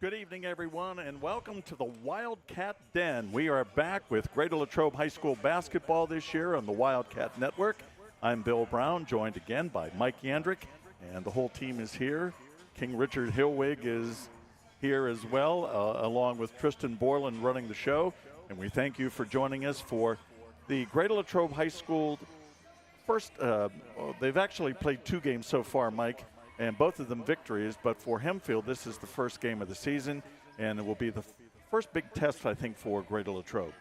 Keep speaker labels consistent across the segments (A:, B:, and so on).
A: Good evening, everyone, and welcome to the Wildcat Den. We are back with Greater Latrobe High School basketball this year on the Wildcat Network. I'm Bill Brown, joined again by Mike Yantrick, and the whole team is here. King Richard Hillwig is here as well, along with Tristan Borland running the show. And we thank you for joining us for the Greater Latrobe High School first. They've actually played 2 games so far, Mike, and both of them victories. But for Hempfield, this is the first game of the season, and it will be the first big test, I think, for Greater Latrobe.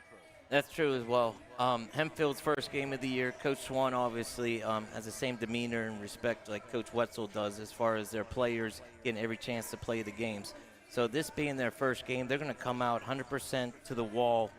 B: That's true as well. Hempfield's first game of the year. Coach Swan obviously has the same demeanor and respect like Coach Wetzel does as far as their players getting every chance to play the games. So this being their first game, they're going to come out 100% to the wall,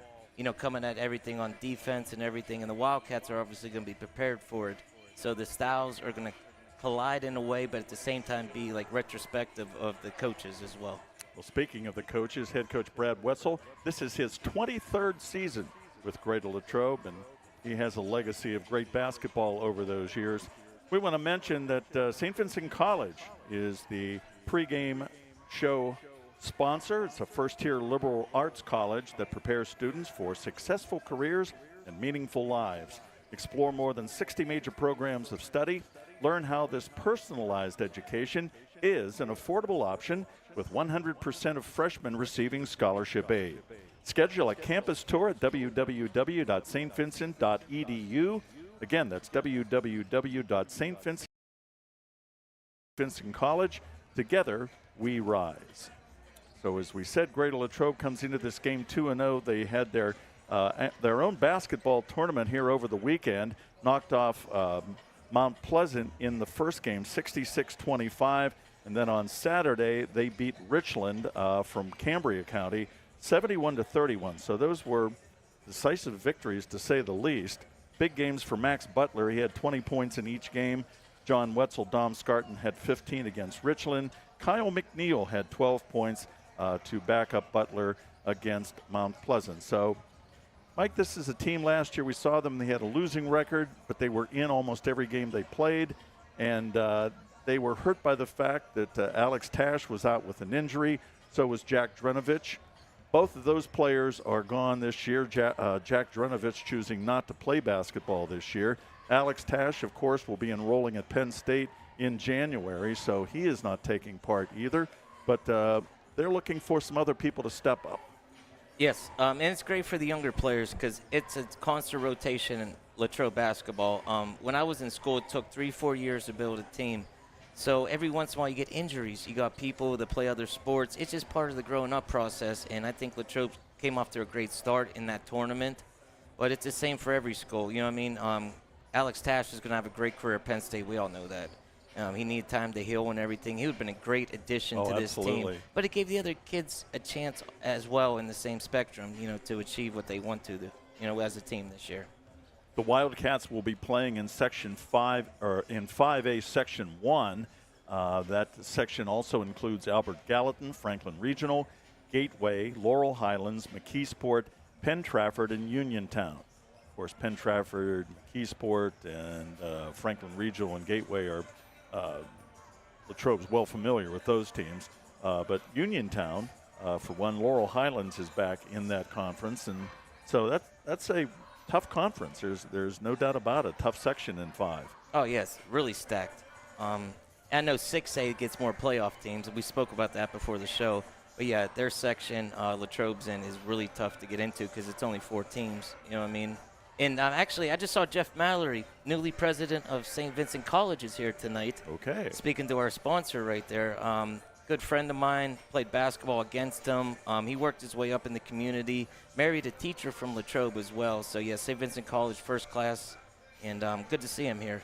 B: coming at everything on defense and everything. And the Wildcats are obviously going to be prepared for it. So the styles are going to collide in a way, but at the same time be like retrospective of the coaches as well.
A: Well, speaking of the coaches, head coach Brad Wetzel, this is his 23rd season with Greater Latrobe, and he has a legacy of great basketball over those years. We want to mention that St. Vincent College is the pregame show sponsor. It's a first-tier liberal arts college that prepares students for successful careers and meaningful lives. Explore more than 60 major programs of study. Learn how this personalized education is an affordable option with 100% of freshmen receiving scholarship aid. Schedule a campus tour at www.stvincent.edu. Again, that's www.stvincent College. Together, we rise. So as we said, Greater Latrobe comes into this game 2-0. They had their own basketball tournament here over the weekend, knocked off Mount Pleasant in the first game, 66-25. And then on Saturday, they beat Richland from Cambria County, 71-31. So those were decisive victories, to say the least. Big games for Max Butler. He had 20 points in each game. John Wetzel, Dom Scarton had 15 against Richland. Kyle McNeil had 12 points to back up Butler against Mount Pleasant. So, Mike, this is a team last year. We saw them. They had a losing record, but they were in almost every game they played. And they were hurt by the fact that Alex Tash was out with an injury. So was Jack Drenovich. Both of those players are gone this year. Jack Drenovich choosing not to play basketball this year. Alex Tash, of course, will be enrolling at Penn State in January, so he is not taking part either. But they're looking for some other people to step up.
B: Yes, and it's great for the younger players because it's a constant rotation in Latrobe basketball. When I was in school, it took 3-4 years to build a team. So every once in a while you get injuries. You got people that play other sports. It's just part of the growing up process, and I think Latrobe came off to a great start in that tournament. But it's the same for every school. You know what I mean? Alex Tash is going to have a great career at Penn State. We all know that. He needed time to heal and everything. He would have been a great addition to this team. But it gave the other kids a chance as well in the same spectrum, to achieve what they want to, as a team this year.
A: The Wildcats will be playing in Section 5, or in 5A Section 1. That section also includes Albert Gallatin, Franklin Regional, Gateway, Laurel Highlands, McKeesport, Penn Trafford, and Uniontown. Of course, Penn Trafford, McKeesport, and Franklin Regional and Gateway are Latrobe's well familiar with those teams. But Uniontown, for one, Laurel Highlands is back in that conference. And so that's a tough conference. There's no doubt about it. Tough section in 5.
B: Oh, yes, really stacked. I know 6A gets more playoff teams. We spoke about that before the show. But, yeah, their section, Latrobe's in, is really tough to get into because it's only 4 teams. You know what I mean? And actually, I just saw Jeff Mallory, newly president of St. Vincent College, is here tonight.
A: Okay.
B: Speaking to our sponsor right there. Good friend of mine, played basketball against him. He worked his way up in the community, married a teacher from Latrobe as well. So, yeah, St. Vincent College, first class, and good to see him here.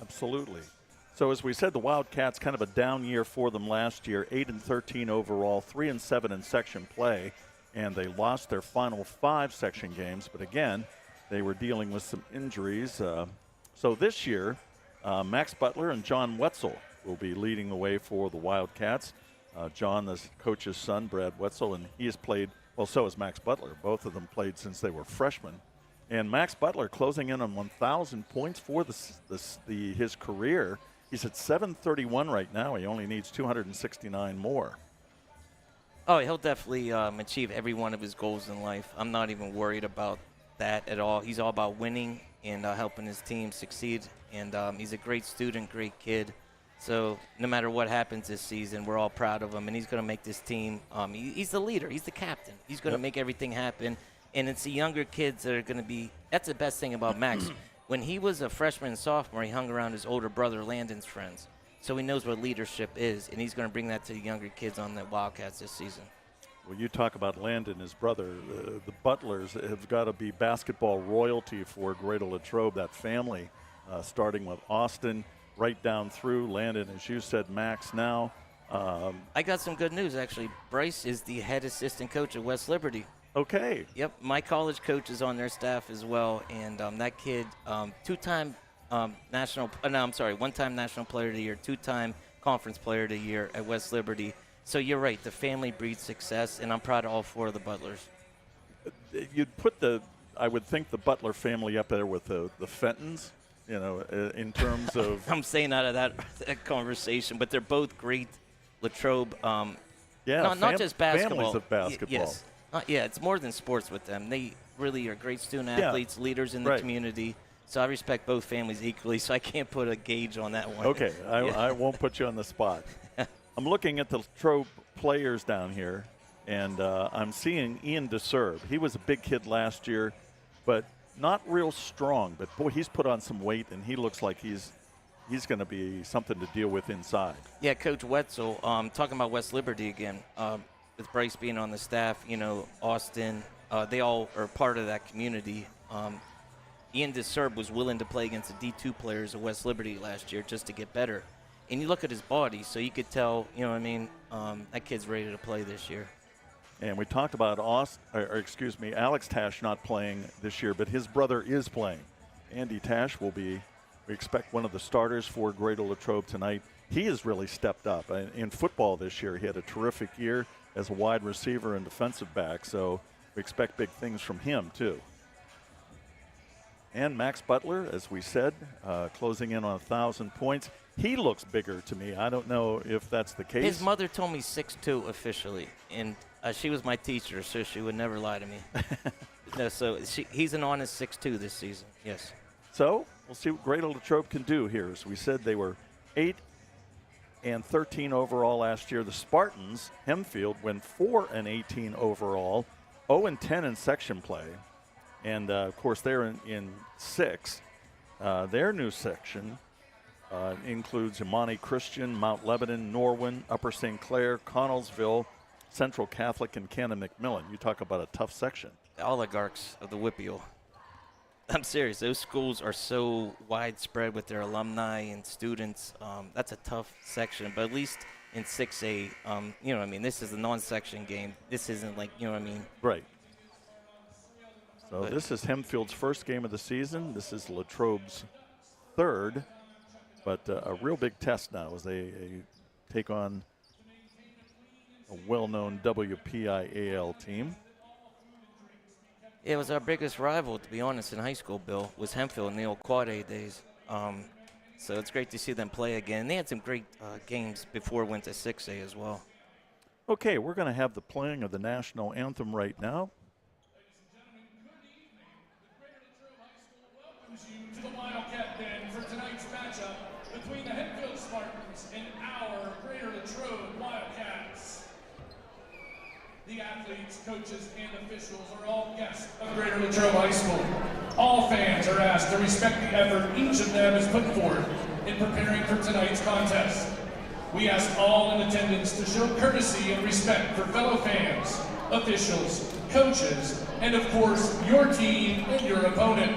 A: Absolutely. So, as we said, the Wildcats, kind of a down year for them last year, 8-13 overall, 3-7 in section play, and they lost their final 5 section games. But, again, they were dealing with some injuries. So this year, Max Butler and John Wetzel will be leading the way for the Wildcats. John, the coach's son, Brad Wetzel, and he has played, well, so has Max Butler. Both of them played since they were freshmen. And Max Butler closing in on 1,000 points for his career. He's at 731 right now. He only needs 269 more.
B: Oh, he'll definitely achieve every one of his goals in life. I'm not even worried about that at all. He's all about winning and helping his team succeed. And he's a great student, great kid. So no matter what happens this season, we're all proud of him. And he's going to make this team, he's the leader. He's the captain. He's going to make everything happen. And it's the younger kids that are going to be – that's the best thing about Max. When he was a freshman and sophomore, he hung around his older brother Landon's friends. So he knows what leadership is, and he's going to bring that to the younger kids on the Wildcats this season.
A: Well, you talk about Landon, his brother. The Butlers have got to be basketball royalty for Greater Latrobe, that family, starting with Austin right down through. Landon, as you said, Max now.
B: I got some good news, actually. Bryce is the head assistant coach at West Liberty.
A: Okay.
B: Yep, my college coach is on their staff as well, and that kid, one-time National Player of the Year, two-time Conference Player of the Year at West Liberty. So you're right, the family breeds success, and I'm proud of all four of the Butlers.
A: You'd put I would think the Butler family up there with the Fentons, in terms of.
B: I'm saying out of that conversation, but they're both great Latrobe. Not just basketball.
A: Families of basketball.
B: Yes. It's more than sports with them. They really are great student athletes, leaders in the community. So I respect both families equally, so I can't put a gauge on that one.
A: Okay, I won't put you on the spot. I'm looking at the Latrobe players down here, and I'm seeing Ian DeSerb. He was a big kid last year, but not real strong. But, boy, he's put on some weight, and he looks like he's going to be something to deal with inside. Yeah,
B: Coach Wetzel, talking about West Liberty again, with Bryce being on the staff, Austin, they all are part of that community. Ian DeSerb was willing to play against the D2 players of West Liberty last year just to get better. And you look at his body, so you could tell, that kid's ready to play this year.
A: And we talked about Alex Tash not playing this year, but his brother is playing. Andy Tash will be, we expect, one of the starters for Greater Latrobe tonight. He has really stepped up. In football this year, he had a terrific year as a wide receiver and defensive back, so we expect big things from him too. And Max Butler, as we said, closing in on 1,000 points. He looks bigger to me. I don't know if that's the case.
B: His mother told me 6'2" officially, and she was my teacher, so she would never lie to me. He's an honest 6'2" this season, yes.
A: So we'll see what Greater Latrobe can do here. As we said, they were 8-13 overall last year. The Spartans, Hempfield, went 4-18 overall, 0-10 in section play. And, of course, they're in 6. Their new section includes Imani Christian, Mount Lebanon, Norwin, Upper St. Clair, Connellsville, Central Catholic, and Canon McMillan. You talk about a tough section.
B: The oligarchs of the WPIAL. I'm serious. Those schools are so widespread with their alumni and students. That's a tough section. But at least in 6A, this is a non-section game. This isn't like,
A: Right. So this is Hempfield's first game of the season. This is Latrobe's third. But a real big test now as they take on a well-known WPIAL team.
B: It was our biggest rival, to be honest, in high school, Bill, was Hempfield in the old Quad A days. So it's great to see them play again. They had some great games before it went to 6A as well.
A: Okay, we're going to have the playing of the national anthem right now.
C: Welcomes you to the Wildcat Den for tonight's matchup between the Hempfield Spartans and our Greater Latrobe Wildcats. The athletes, coaches, and officials are all guests of Greater Latrobe High School. All fans are asked to respect the effort each of them has put forth in preparing for tonight's contest. We ask all in attendance to show courtesy and respect for fellow fans, officials, coaches, and of course, your team and your opponent.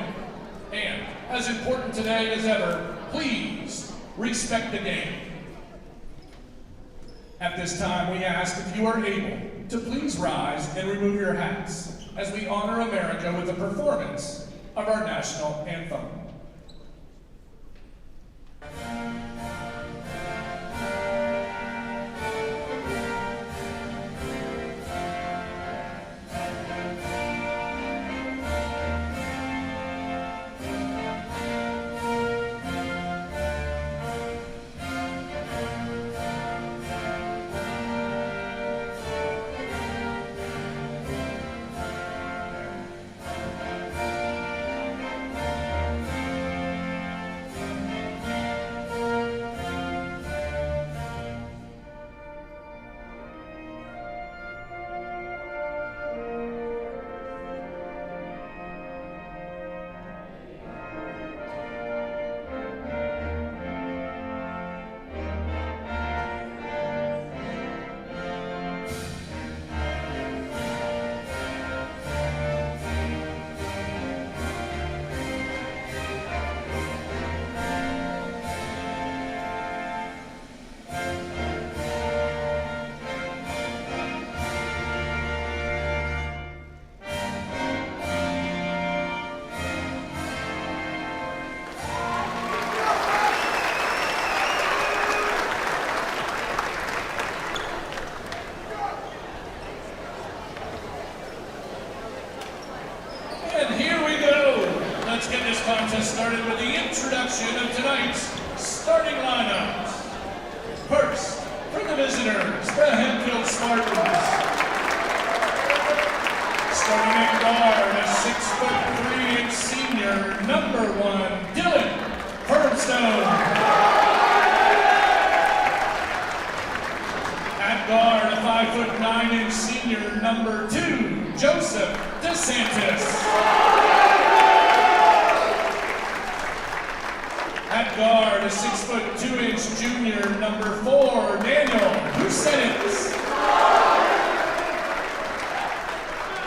C: And, as important today as ever, please respect the game. At this time, we ask if you are able to please rise and remove your hats as we honor America with the performance of our national anthem. contest started with the introduction of tonight's starting lineup. First, for the visitors, the Hempfield Spartans. Starting at guard, a 6'3" senior, number 1, Dylan Firmstone. At guard, a 5'9" senior, number 2, Joseph DeSantis. At guard, a 6'2" junior, number 4, Daniel Husenitz.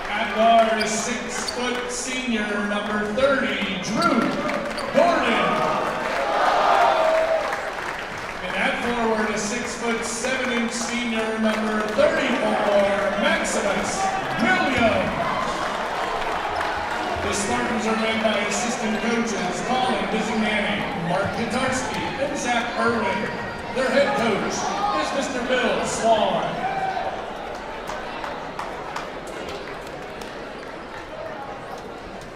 C: At guard, a 6' senior, number 30, Drew Gordon. And at forward, a 6'7" senior, number 34, Maximus Williams. The Spartans are led by assistant coaches Colin Bizignani, Mark Katarski, and Zach Irwin. Their head coach is Mr. Bill Swan.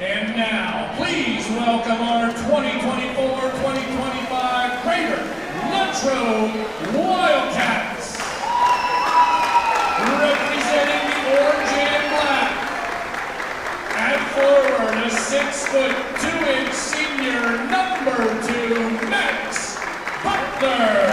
C: And now, please welcome our 2024-2025 Greater Latrobe Wildcats. Representing the orange and black. At forward, a 6'2" senior, number 2, Max Butler.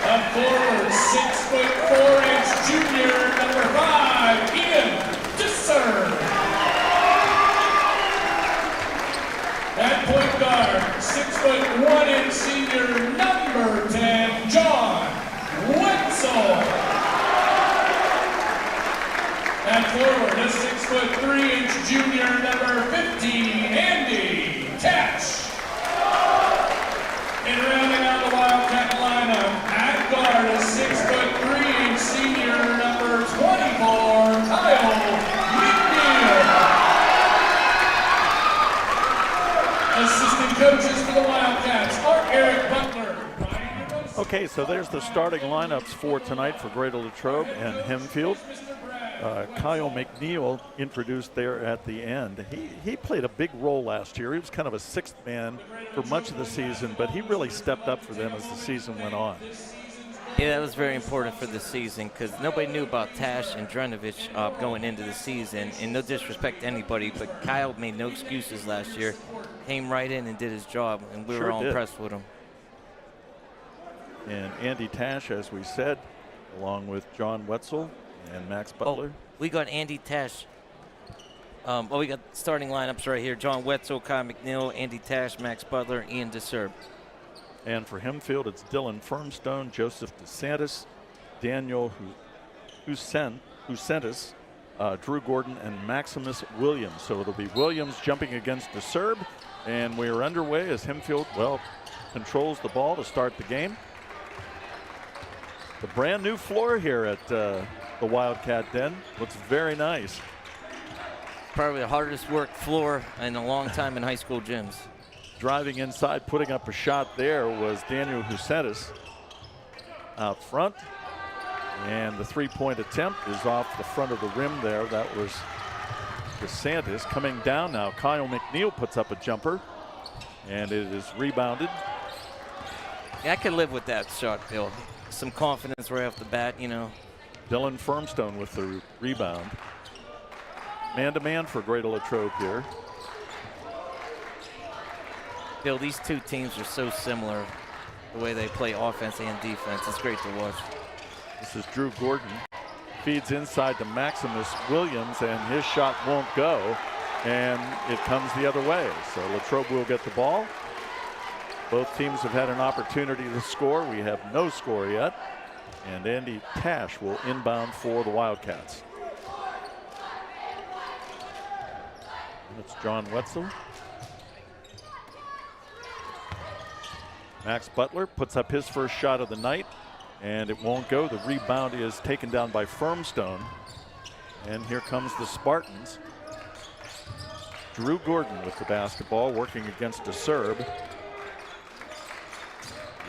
C: Up forward, 6'4" junior, number 5, Ian Disser. At point guard, 6'1" senior, number 10, John Wetzel. At forward, a 6'3" junior, number 15, Andy Tash. And rounding out the Wildcat lineup, at guard, a 6'3" senior, number 24, Kyle McNeil. Assistant coaches for the Wildcats are Eric Butler.
A: Okay, so there's the starting lineups for tonight for Greater Latrobe and Hempfield. Kyle McNeil introduced there at the end. He played a big role last year. He was kind of a sixth man for much of the season, but he really stepped up for them as the season went on.
B: Yeah, that was very important for the season because nobody knew about Tash and Drunovich going into the season. And no disrespect to anybody, but Kyle made no excuses last year. Came right in and did his job, and we were all impressed with him.
A: And Andy Tash, as we said, along with John Wetzel and Max Butler.
B: Oh, we got Andy Tash. We got starting lineups right here. John Wetzel, Kyle McNeil, Andy Tash, Max Butler, Ian DeSerb.
A: And for Hempfield, it's Dylan Firmstone, Joseph DeSantis, Daniel Husentis, Drew Gordon, and Maximus Williams. So it'll be Williams jumping against DeSerb. And we're underway as Hempfield, controls the ball to start the game. The brand new floor here at the Wildcat Den looks very nice.
B: Probably the hardest worked floor in a long time in high school gyms.
A: Driving inside, putting up a shot there was Daniel Husentis out front. And the three-point attempt is off the front of the rim there. That was DeSantis. Coming down now, Kyle McNeil puts up a jumper. And it is rebounded.
B: Yeah, I can live with that shot, Bill. Some confidence right off the bat, you know.
A: Dylan Firmstone with the rebound. Man-to-man for Greater Latrobe here.
B: Bill, these two teams are so similar, the way they play offense and defense. It's great to watch.
A: This is Drew Gordon. Feeds inside to Maximus Williams, and his shot won't go. And it comes the other way. So Latrobe will get the ball. Both teams have had an opportunity to score. We have no score yet. And Andy Tash will inbound for the Wildcats. It's John Wetzel. Max Butler puts up his first shot of the night, and it won't go. The rebound is taken down by Firmstone. And here comes the Spartans. Drew Gordon with the basketball, working against a serve.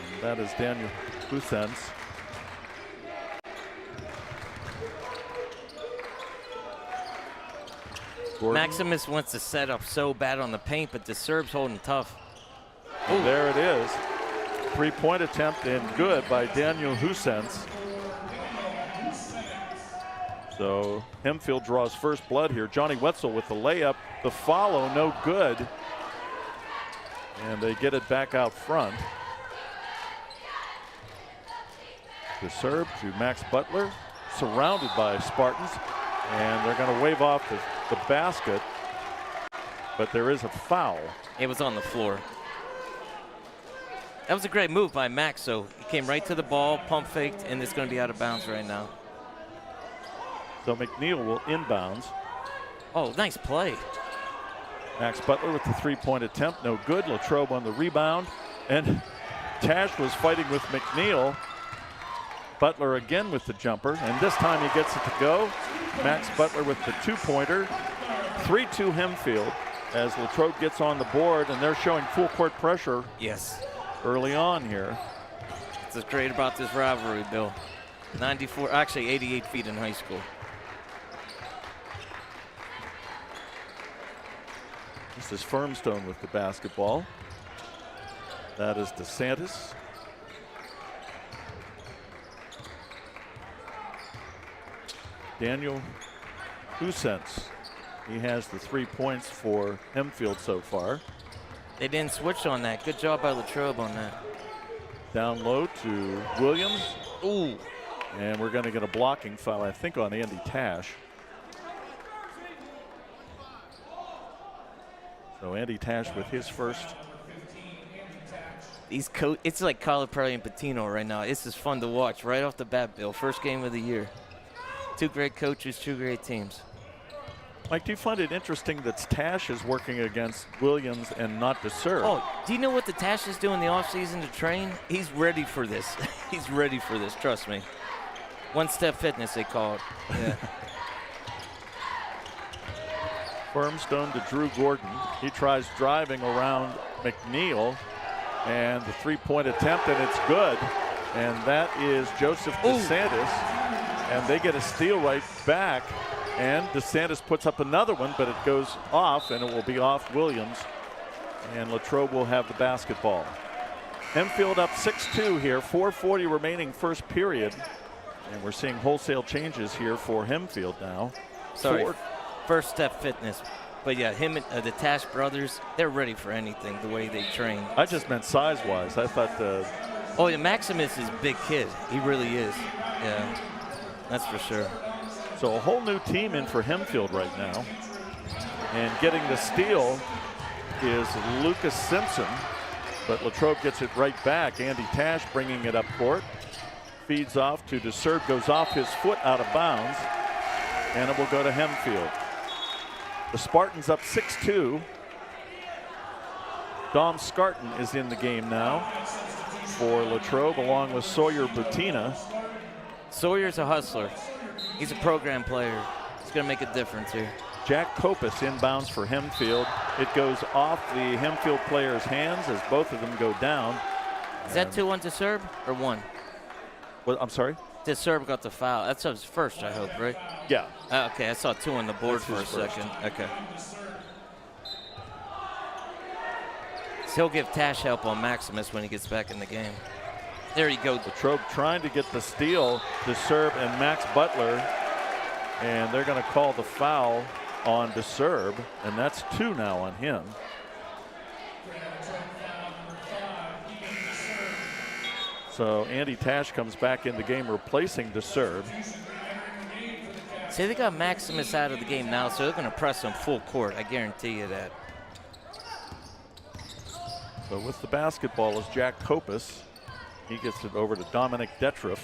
A: And that is Daniel Husentis. Gordon.
B: Maximus wants to set up so bad on the paint, but the serve's holding tough.
A: And there it is. 3-point attempt and good by Daniel Husens. So Hempfield draws first blood here. Johnny Wetzel with the layup. The follow, no good. And they get it back out front. The serve to Max Butler, surrounded by Spartans. And they're going to wave off the basket. But there is a foul.
B: It was on the floor. That was a great move by Max. So he came right to the ball, pump faked, and it's going to be out of bounds right now.
A: So McNeil will inbounds.
B: Oh, nice play.
A: Max Butler with the 3-point attempt, no good. Latrobe on the rebound. And Tash was fighting with McNeil. Butler again with the jumper, and this time he gets it to go. Max Butler with the 2-pointer. 3-2 Hempfield as Latrobe gets on the board, and they're showing full court pressure.
B: Yes.
A: Early on here.
B: That's what's great about this rivalry, Bill. 94, actually 88 feet in high school.
A: This is Firmstone with the basketball. That is DeSantis. Daniel Husens. He has the 3 points for Hempfield so far.
B: They didn't switch on that. Good job by Latrobe on that.
A: Down low to Williams.
B: Ooh.
A: And we're going to get a blocking foul, I think, on Andy Tash. So Andy Tash with his first.
B: It's like Calipari and Patino right now. This is fun to watch right off the bat, Bill. First game of the year. Two great coaches, two great teams.
A: Mike, do you find it interesting that Tash is working against Williams and not DeServe?
B: Oh, do you know what the Tash is doing in the offseason to train? He's ready for this. He's ready for this, trust me. One-step fitness, they call it. Yeah.
A: Firmstone to Drew Gordon. He tries driving around McNeil, and the 3-point attempt, and it's good. And that is Joseph DeSantis, and they get a steal right back. And DeSantis puts up another one, but it goes off, and it will be off Williams. And Latrobe will have the basketball. Hempfield up 6-2 here, 4:40 remaining first period. And we're seeing wholesale changes here for Hempfield now.
B: Sorry, first step fitness. But yeah, him and the Tash brothers, they're ready for anything, the way they train.
A: I just meant size-wise. I thought
B: Oh, yeah, Maximus is a big kid. He really is. Yeah, that's for sure.
A: So a whole new team in for Hempfield right now. And getting the steal is Lucas Simpson. But Latrobe gets it right back. Andy Tash bringing it up court. Feeds off to DeServe, goes off his foot out of bounds. And it will go to Hempfield. The Spartans up 6-2. Dom Scarton is in the game now for Latrobe, along with Sawyer Butina.
B: Sawyer's a hustler. He's a program player. He's going to make a difference here.
A: Jack Kopis inbounds for Hempfield. It goes off the Hempfield player's hands as both of them go down.
B: Is that 2 on DeServe or 1?
A: Well, I'm sorry?
B: DeServe got the foul. That's his first, I hope, right?
A: Yeah.
B: Okay, I saw 2 on the board for a second. Okay. So he'll give Tash help on Maximus when he gets back in the game. There he goes.
A: Latrobe trying to get the steal to serve and Max Butler. And they're going to call the foul on DeServe, and that's 2 now on him. So Andy Tash comes back in the game replacing DeServe.
B: See, they got Maximus out of the game now, so they're going to press him full court. I guarantee you that.
A: So with the basketball is Jack Kopis. He gets it over to Dominic Detriff.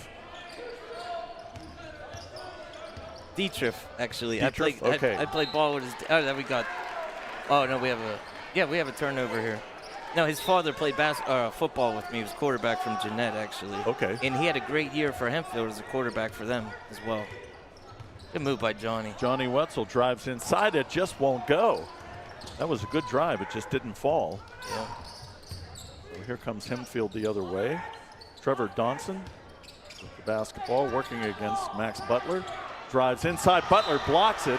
B: Dietrich, actually.
A: Dietrich? Okay.
B: I played ball with his. Oh, then we got. Oh no, we have a turnover here. No, his father played football with me. He was quarterback from Jeanette, actually.
A: Okay.
B: And he had a great year for Hempfield as a quarterback for them as well. Good move by Johnny.
A: Johnny Wetzel drives inside. It just won't go. That was a good drive. It just didn't fall.
B: Yeah.
A: So here comes Hempfield the other way. Trevor Donson with the basketball, working against Max Butler. Drives inside. Butler blocks it.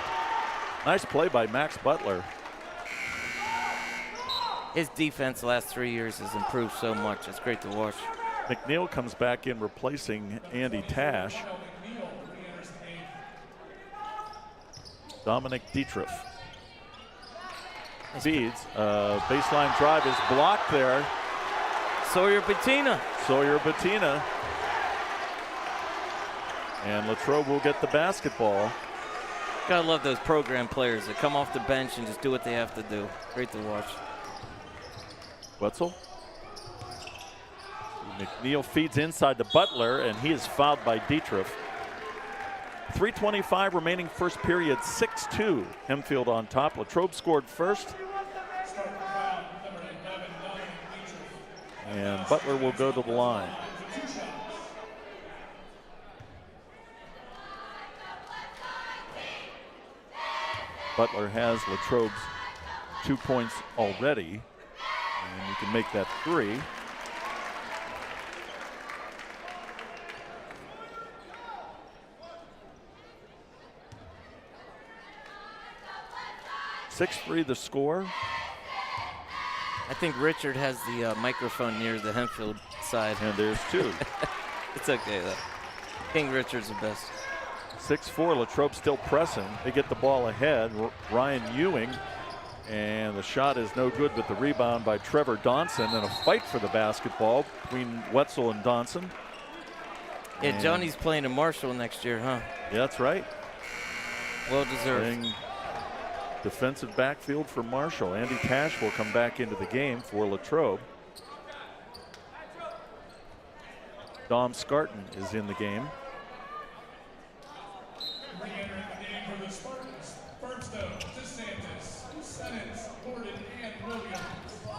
A: Nice play by Max Butler.
B: His defense the last 3 years has improved so much. It's great to watch.
A: McNeil comes back in replacing Andy Tash. Dominic Dietrich feeds. Baseline drive is blocked there.
B: Sawyer Bettina.
A: And Latrobe will get the basketball.
B: Gotta love those program players that come off the bench and just do what they have to do. Great to watch.
A: Wetzel. McNeil feeds inside to Butler, and he is fouled by Dietrich. 3:25 remaining first period, 6-2. Hempfield on top. Latrobe scored first. And Butler will go to the line. Butler has Latrobe's 2 points already. And you can make that 3. (6-3) the score.
B: I think Richard has the microphone near the Hempfield side.
A: And there's 2.
B: It's okay though. King Richard's the best.
A: 6-4, Latrobe still pressing. They get the ball ahead. Ryan Ewing, and the shot is no good, but the rebound by Trevor Donson, and a fight for the basketball between Wetzel and Donson.
B: Yeah, Johnny's playing in Marshall next year, huh?
A: Yeah, that's right.
B: Well deserved.
A: Playing defensive backfield for Marshall. Andy Tash will come back into the game for Latrobe. Dom Scarton is in the game.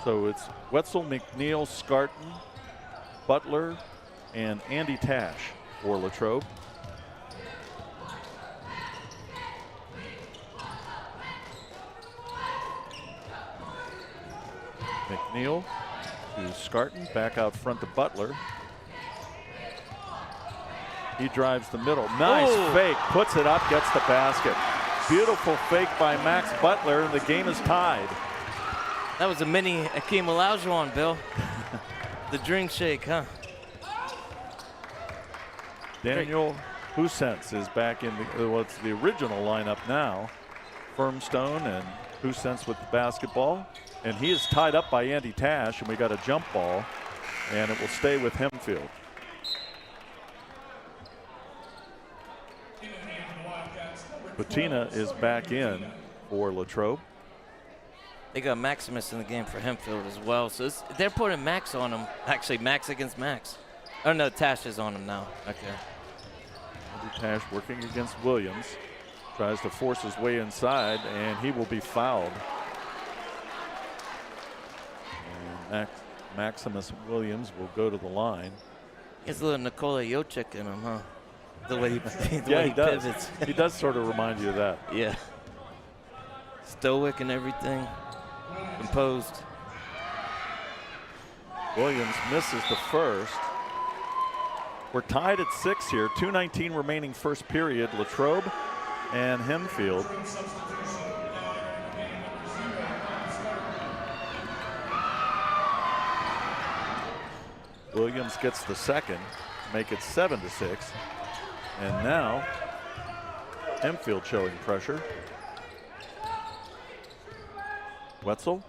A: So it's Wetzel, McNeil, Scarton, Butler, and Andy Tash for Latrobe. McNeil to Scarton, back out front to Butler. He drives the middle. Nice fake, puts it up, gets the basket. Beautiful fake by Max Butler, and the game is tied.
B: That was a mini Akeem Olajuwon, Bill. The drink shake, huh?
A: Daniel Husentz is back in what's the original lineup now. Firmstone and Husentz with the basketball. And he is tied up by Andy Tash, and we got a jump ball, and it will stay with Hempfield. Patina is back in for Latrobe.
B: They got Maximus in the game for Hempfield as well. So they're putting Max on him. Actually, Max against Max. Oh, no, Tash is on him now. Okay.
A: Andy Tash working against Williams. Tries to force his way inside, and he will be fouled. And Maximus Williams will go to the line.
B: He has a little Nikola Jokic in him, huh? The way he
A: does.
B: pivots.
A: He does sort of remind you of that.
B: Yeah. Stoic and everything. Composed.
A: Williams misses the first. We're tied at 6 here. 2:19 remaining first period. Latrobe and Hempfield. Williams gets the second, make it 7-6. And now Hempfield showing pressure. Wetzel.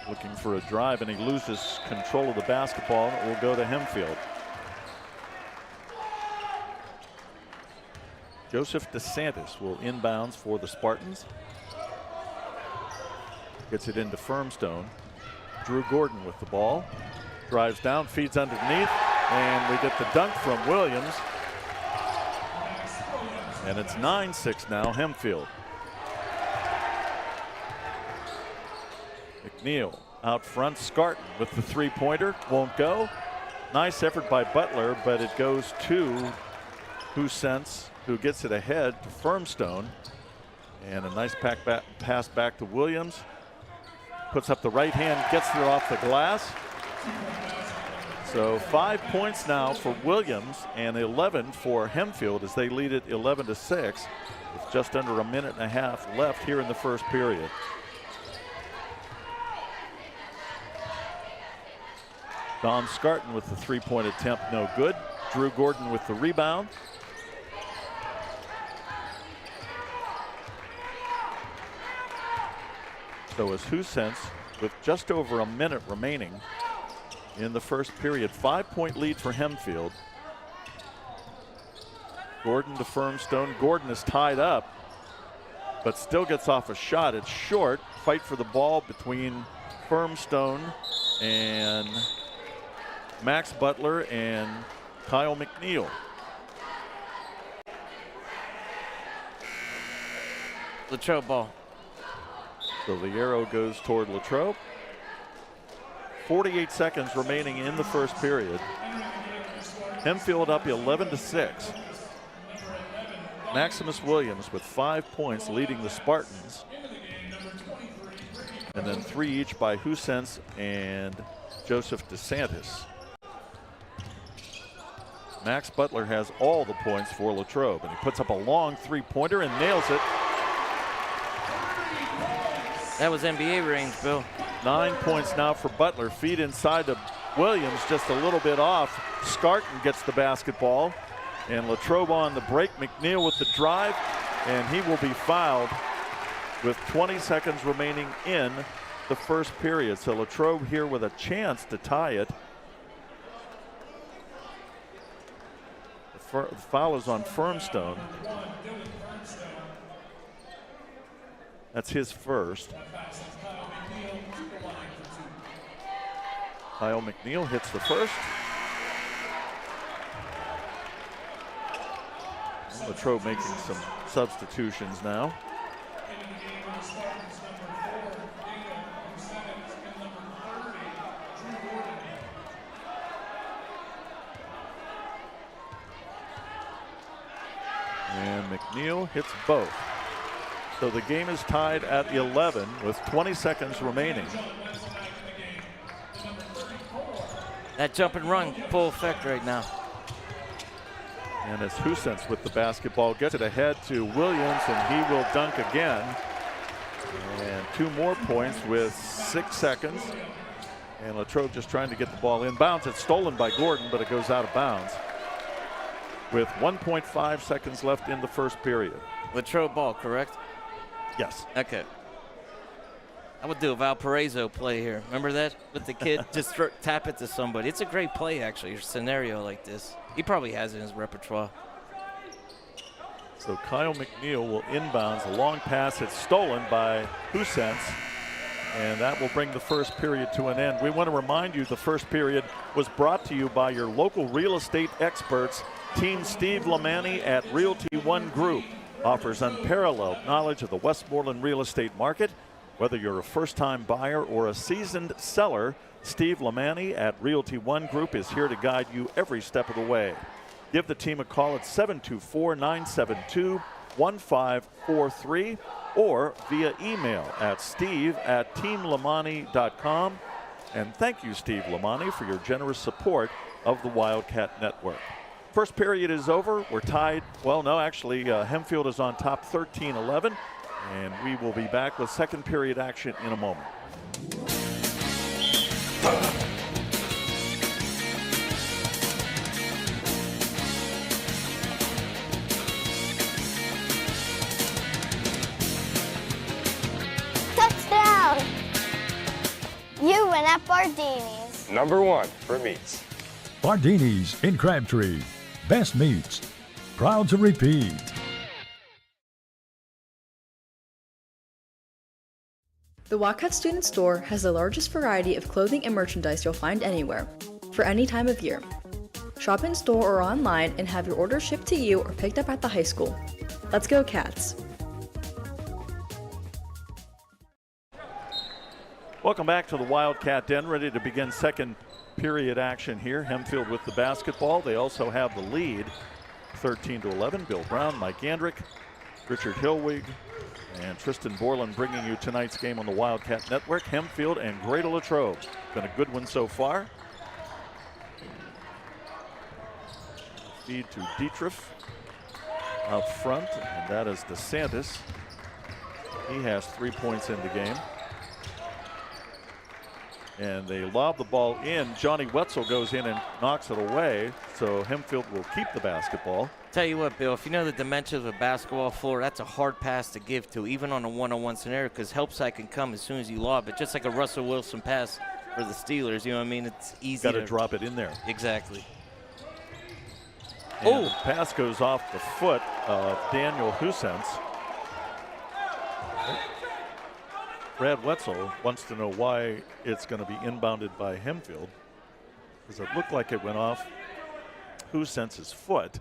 A: Looking for a drive, and he loses control of the basketball. It will go to Hempfield. Joseph DeSantis will inbounds for the Spartans. Gets it into Firmstone. Drew Gordon with the ball. Drives down, feeds underneath, and we get the dunk from Williams. And it's 9-6 now, Hempfield. McNeil out front, Scarton with the three-pointer, won't go. Nice effort by Butler, but it goes to Husentz, who gets it ahead to Firmstone. And a nice pass back to Williams. Puts up the right hand, gets it off the glass. So 5 points now for Williams and 11 for Hempfield as they lead it 11-6 with just under a minute and a half left here in the first period. Don Scarton with the three-point attempt, no good. Drew Gordon with the rebound. So is Husense with just over a minute remaining in the first period. 5-point lead for Hempfield. Gordon to Firmstone. Gordon is tied up, but still gets off a shot. It's short. Fight for the ball between Firmstone and Max Butler and Kyle McNeil.
B: Latrobe ball.
A: So the arrow goes toward Latrobe. 48 seconds remaining in the first period. Hempfield up 11-6. Maximus Williams with 5 points leading the Spartans. And then 3 each by Husense and Joseph DeSantis. Max Butler has all the points for Latrobe, and he puts up a long three-pointer and nails it.
B: That was NBA range, Bill.
A: 9 points now for Butler. Feed inside to Williams, just a little bit off. Scarton gets the basketball, and Latrobe on the break. McNeil with the drive, and he will be fouled with 20 seconds remaining in the first period. So Latrobe here with a chance to tie it. The foul is on Firmstone. That's his first. Kyle McNeil hits the first. Latrobe making some substitutions now. And McNeil hits both. So the game is tied at 11 with 20 seconds remaining.
B: That jump and run, full effect right now.
A: And as Husense with the basketball gets it ahead to Williams, and he will dunk again. And 2 more points with 6 seconds. And Latrobe just trying to get the ball inbounds. It's stolen by Gordon, but it goes out of bounds with 1.5 seconds left in the first period.
B: Latrobe ball, correct?
A: Yes.
B: Okay. I would do a Valparaiso play here. Remember that? With the kid, just tap it to somebody. It's a great play, actually, a scenario like this. He probably has it in his repertoire.
A: So Kyle McNeil will inbounds. A long pass. It's stolen by Husense, and that will bring the first period to an end. We want to remind you the first period was brought to you by your local real estate experts. Team Steve Lamani at Realty One Group offers unparalleled knowledge of the Westmoreland real estate market. Whether you're a first-time buyer or a seasoned seller, Steve Lamani at Realty One Group is here to guide you every step of the way. Give the team a call at 724-972-1543 or via email at steve@teamlamani.com. And thank you, Steve Lamani, for your generous support of the Wildcat Network. First period is over. We're tied. Well, no, actually, Hempfield is on top 13-11. And we will be back with second period action in a moment.
D: Touchdown! You win at Bardini's.
E: #1 for meats.
F: Bardini's in Crabtree. Best meats. Proud to repeat.
G: The Wildcat Student Store has the largest variety of clothing and merchandise you'll find anywhere, for any time of year. Shop in store or online and have your order shipped to you or picked up at the high school. Let's go, Cats!
A: Welcome back to the Wildcat Den, ready to begin second period action here. Hempfield with the basketball. They also have the lead, 13-11. Bill Brown, Mike Yantrick, Richard Hillwig, and Tristan Borland bringing you tonight's game on the Wildcat Network. Hempfield and Greater Latrobe. Been a good one so far. feed to Dietrich out front, and that is DeSantis. He has 3 points in the game. And they lob the ball in. Johnny Wetzel goes in and knocks it away, so Hempfield will keep the basketball.
B: Tell you what, Bill, if you know the dimensions of a basketball floor, that's a hard pass to give to, even on a one-on-one scenario, because help side can come as soon as you lob it, just like a Russell Wilson pass for the Steelers. You know what I mean? It's easy.
A: Got to drop it in there.
B: Exactly.
A: And the pass goes off the foot of Daniel Husens. Brad Wetzel wants to know why it's going to be inbounded by Hempfield, because it looked like it went off Husens' foot.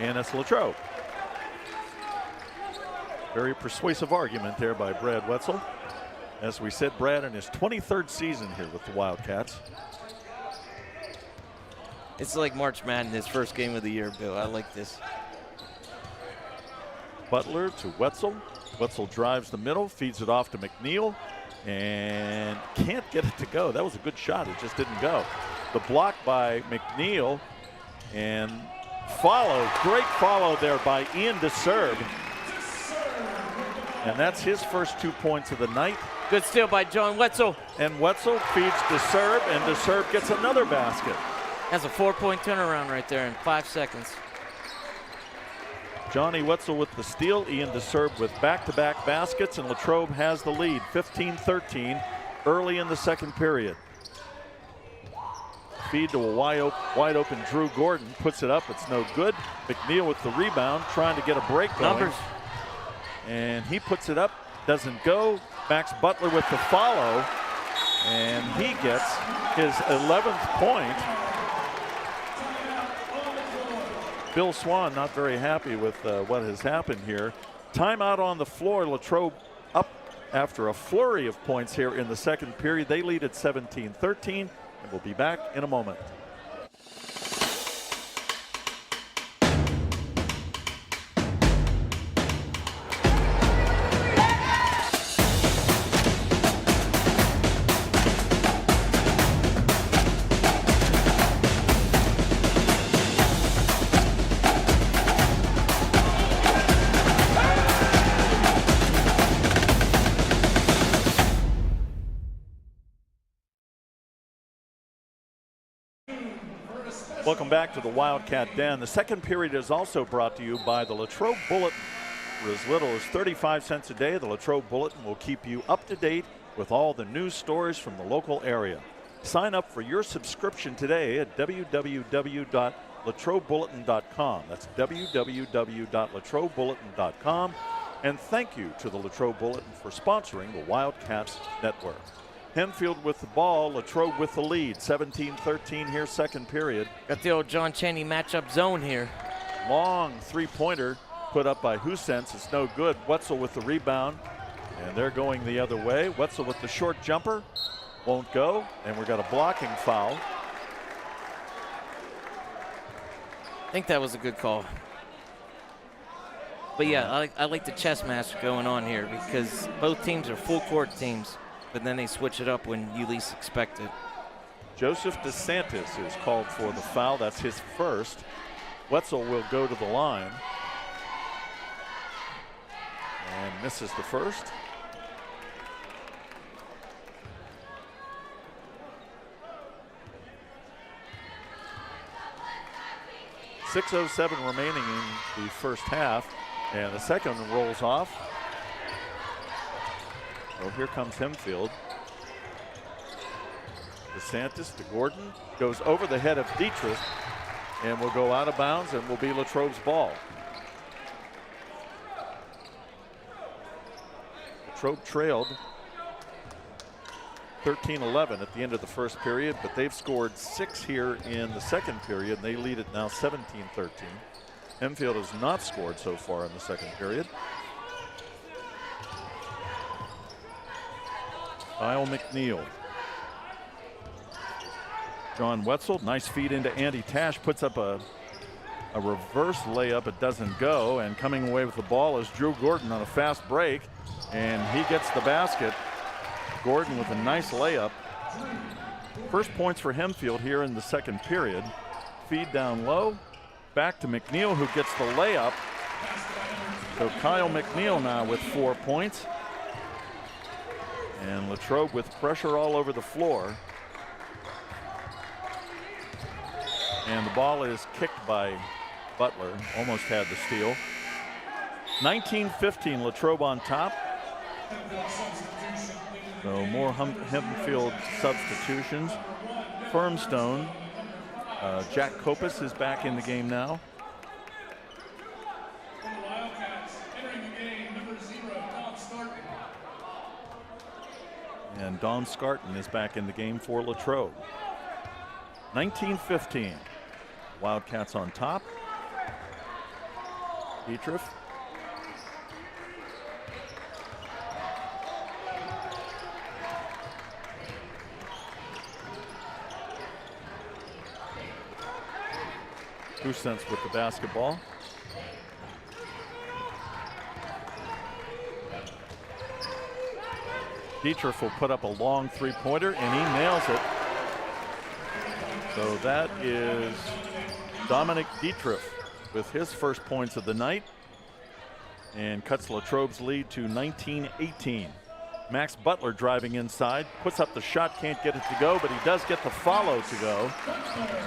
A: And it's Latrobe. Very persuasive argument there by Brad Wetzel. As we said, Brad in his 23rd season here with the Wildcats.
B: It's like March Madness, first game of the year, Bill. I like this.
A: Butler to Wetzel. Wetzel drives the middle, feeds it off to McNeil, and can't get it to go. That was a good shot. It just didn't go. The block by McNeil, and great follow there by Ian DeSerb. And that's his first 2 points of the night.
B: Good steal by John Wetzel.
A: And Wetzel feeds DeSerb, and DeSerb gets another basket.
B: That's a 4-point turnaround right there in 5 seconds.
A: Johnny Wetzel with the steal, Ian DeSerb with back-to-back baskets, and Latrobe has the lead, 15-13, early in the second period. Feed to a wide open Drew Gordon, puts it up, it's no good. McNeil with the rebound, trying to get a break going.
B: Numbers.
A: And he puts it up, doesn't go. Max Butler with the follow, and he gets his 11th point. Bill Swan not very happy with what has happened here. Timeout on the floor. Latrobe up after a flurry of points here in the second period. They lead at 17-13, and we'll be back in a moment. Welcome back to the Wildcat Den. The second period is also brought to you by the Latrobe Bulletin. For as little as 35 cents a day, the Latrobe Bulletin will keep you up to date with all the news stories from the local area. Sign up for your subscription today at www.latrobebulletin.com. That's www.latrobebulletin.com. And thank you to the Latrobe Bulletin for sponsoring the Wildcats Network. Hempfield with the ball, Latrobe with the lead, 17-13 here, second period.
B: Got the old John Chaney matchup zone here.
A: Long three-pointer put up by Husens. It's no good. Wetzel with the rebound, and they're going the other way. Wetzel with the short jumper, won't go, and we've got a blocking foul.
B: I think that was a good call. But yeah, I like the chess match going on here because both teams are full court teams, but then they switch it up when you least expect it.
A: Joseph DeSantis is called for the foul. That's his first. Wetzel will go to the line and misses the first. .607 remaining in the first half, and the second rolls off. So here comes Hempfield. DeSantis to Gordon, goes over the head of Dietrich, and will go out of bounds and will be Latrobe's ball. Latrobe trailed 13-11 at the end of the first period, but they've scored 6 here in the second period, and they lead it now 17-13. Hempfield has not scored so far in the second period. Kyle McNeil. John Wetzel, nice feed into Andy Tash, puts up a reverse layup. It doesn't go, and coming away with the ball is Drew Gordon on a fast break, and he gets the basket. Gordon with a nice layup. First points for Hempfield here in the second period. Feed down low, back to McNeil, who gets the layup. So Kyle McNeil now with 4 points. And Latrobe with pressure all over the floor. And the ball is kicked by Butler, almost had the steal. 19-15, Latrobe on top. So more Hempfield substitutions. Firmstone, Jack Kopis is back in the game now. And Don Scarton is back in the game for Latrobe. 19-15. Wildcats on top. Dietrich. Cents with the basketball. Dietrich will put up a long three-pointer, and he nails it. So that is Dominic Dietrich with his first points of the night and cuts Latrobe's lead to 19-18. Max Butler driving inside, puts up the shot, can't get it to go, but he does get the follow to go.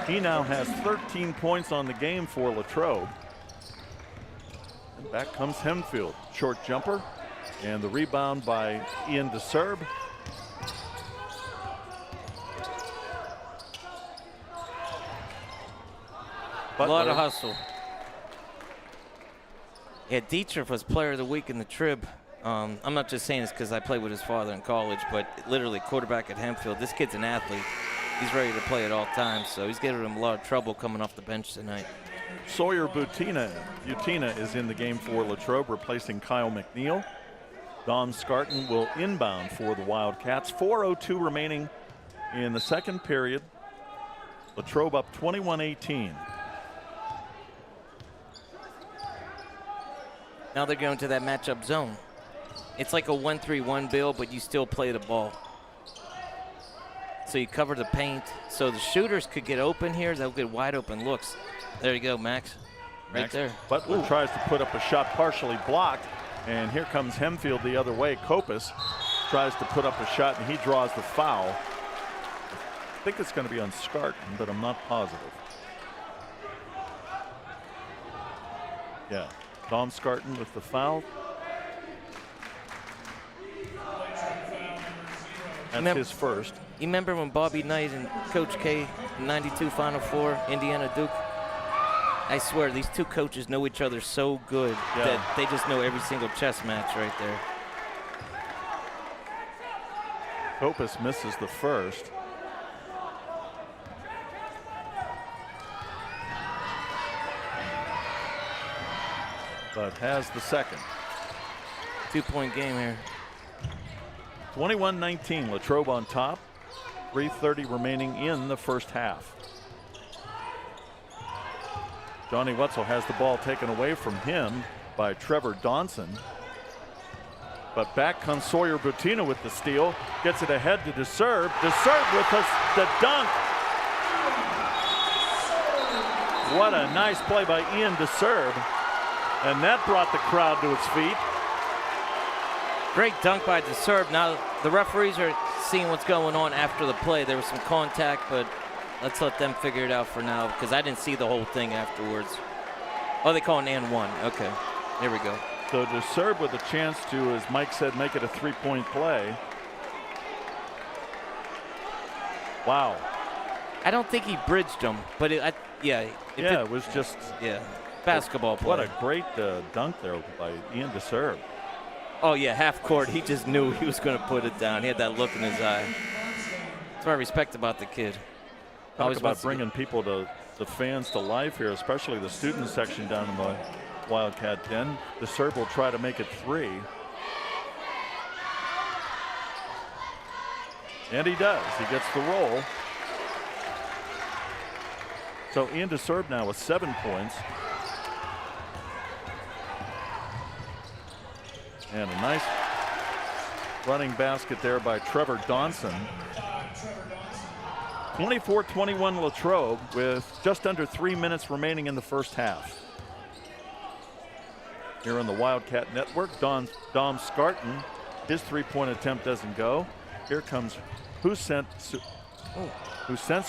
A: He now has 13 points on the game for Latrobe. And back comes Hempfield. Short jumper, and the rebound by Ian DeSerb.
B: A lot of hustle. Yeah, Dietrich was player of the week in the Trib. I'm not just saying this because I played with his father in college, but literally quarterback at Hempfield. This kid's an athlete. He's ready to play at all times, so he's giving him a lot of trouble coming off the bench tonight.
A: Sawyer Butina is in the game for Latrobe, replacing Kyle McNeil. Don Scarton will inbound for the Wildcats. 4:02 remaining in the second period. Latrobe up 21-18.
B: Now they're going to that matchup zone. It's like a 1-3-1 bill, but you still play the ball. So you cover the paint. So the shooters could get open here. They'll get wide open looks. There you go, Max. Right there.
A: Butler tries to put up a shot partially blocked. And here comes Hempfield the other way. Kopis tries to put up a shot, and he draws the foul. I think it's going to be on Scarton, but I'm not positive. Yeah, Dom Scarton with the foul. That's his first.
B: You remember when Bobby Knight and Coach K, 92 Final Four, Indiana Duke? I swear, these two coaches know each other so good that they just know every single chess match right there.
A: Kopis misses the first. But has the second.
B: 2-point game here.
A: 21-19, Latrobe on top. 3:30 remaining in the first half. Johnny Wetzel has the ball taken away from him by Trevor Donson. But back comes Sawyer Butina with the steal. Gets it ahead to DeSerb. DeSerb with the dunk. What a nice play by Ian DeSerb. And that brought the crowd to its feet.
B: Great dunk by DeSerb. Now the referees are seeing what's going on after the play. There was some contact, but let's let them figure it out for now because I didn't see the whole thing afterwards. Oh, they call an and one. Okay, here we go.
A: So DeSerb with a chance to, as Mike said, make it a 3-point play. Wow.
B: I don't think he bridged him, but it was
A: just
B: basketball play.
A: What a great dunk there by Ian DeSerb.
B: Oh, yeah, half court. He just knew he was going to put it down. He had that look in his eye. That's what I respect about the kid.
A: Talk about bringing people to the fans to life here, especially the student section down in the Wildcat Den. DeSerb will try to make it 3. And he does. He gets the roll. So Ian DeSerb now with 7 points. And a nice running basket there by Trevor Donson. 24-21 Latrobe with just under 3 minutes remaining in the first half. Here on the Wildcat Network, Dom Scarton, his three-point attempt doesn't go. Here comes Vincent's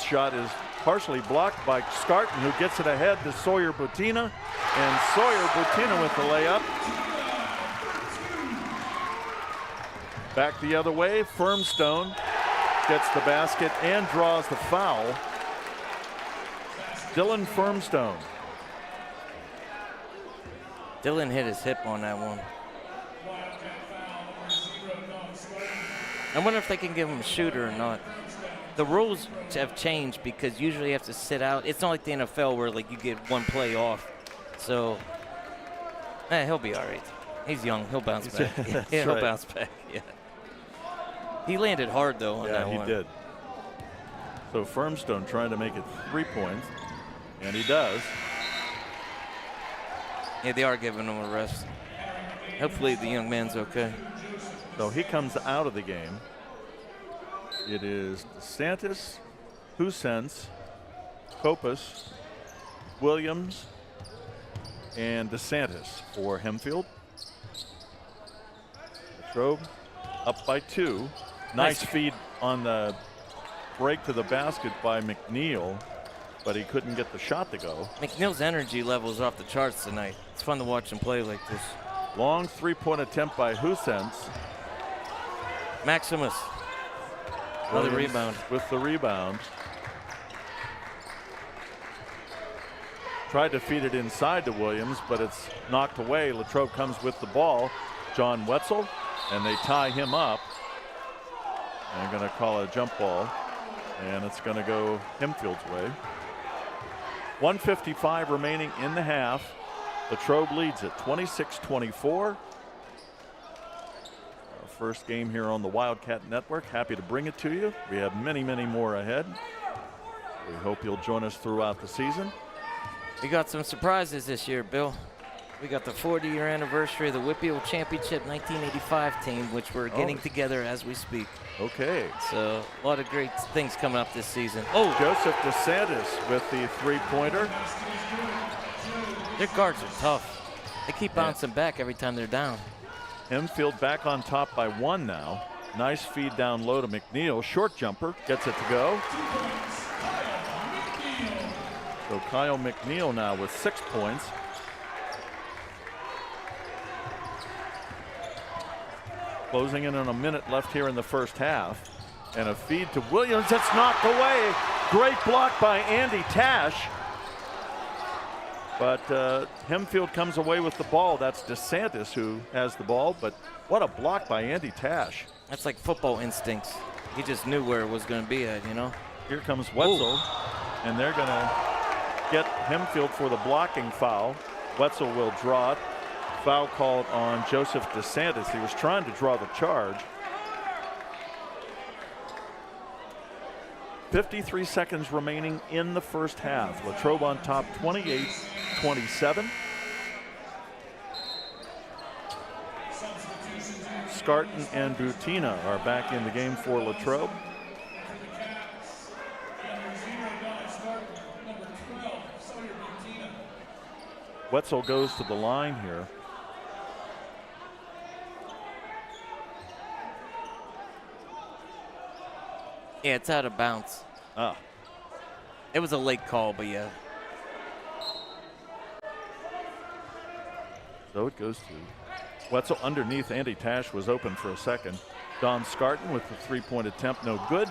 A: shot is partially blocked by Scarton, who gets it ahead to Sawyer Butina, and Sawyer Butina with the layup. Back the other way, Firmstone gets the basket and draws the foul. Dylan Firmstone.
B: Dylan hit his hip on that one. I wonder if they can give him a shooter or not. The rules have changed because usually you have to sit out. It's not like the NFL where like you get one play off. So, he'll be all right. He's young. He'll bounce back. He'll bounce back. Yeah. He landed hard though on that one.
A: Yeah, he did. So Firmstone trying to make it 3 points, and he does.
B: Yeah, they are giving him a rest. Hopefully the young man's okay.
A: So he comes out of the game. It is DeSantis, Husense, Kopus, Williams, and DeSantis for Hempfield. Latrobe up by 2. Nice feed on the break to the basket by McNeil, but he couldn't get the shot to go.
B: McNeil's energy level's off the charts tonight. It's fun to watch him play like this.
A: Long three-point attempt by Husense.
B: Maximus. Another rebound.
A: With the rebound. Tried to feed it inside to Williams, but it's knocked away. Latrobe comes with the ball. John Wetzel, and they tie him up. They're going to call a jump ball, and it's going to go Hempfield's way. 1:55 remaining in the half. Latrobe leads it 26-24. First game here on the Wildcat Network. Happy to bring it to you. We have many, many more ahead. We hope you'll join us throughout the season.
B: We got some surprises this year, Bill. We got the 40-year anniversary of the WPIAL Championship 1985 team, which we're getting together as we speak.
A: Okay.
B: So a lot of great things coming up this season.
A: Joseph DeSantis with the three-pointer.
B: Their guards are tough. They keep bouncing back every time they're down.
A: Hempfield back on top by 1 now. Nice feed down low to McNeil. Short jumper, gets it to go. So Kyle McNeil now with 6 points. Closing in on a minute left here in the first half. And a feed to Williams, that's knocked away. Great block by Andy Tash. But Hempfield comes away with the ball. That's DeSantis who has the ball, but what a block by Andy Tash.
B: That's like football instincts. He just knew where it was going to be at, you know?
A: Here comes Wetzel, and they're going to get Hempfield for the blocking foul. Wetzel will draw it. Foul called on Joseph DeSantis. He was trying to draw the charge. 53 seconds remaining in the first half. Latrobe on top 28-27. Scarton and Butina are back in the game for Latrobe. Wetzel goes to the line here.
B: Yeah, it's out of bounds. It was a late call, but yeah.
A: So it goes to Wetzel underneath. Andy Tash was open for a second. Don Scarton with the three-point attempt, no good.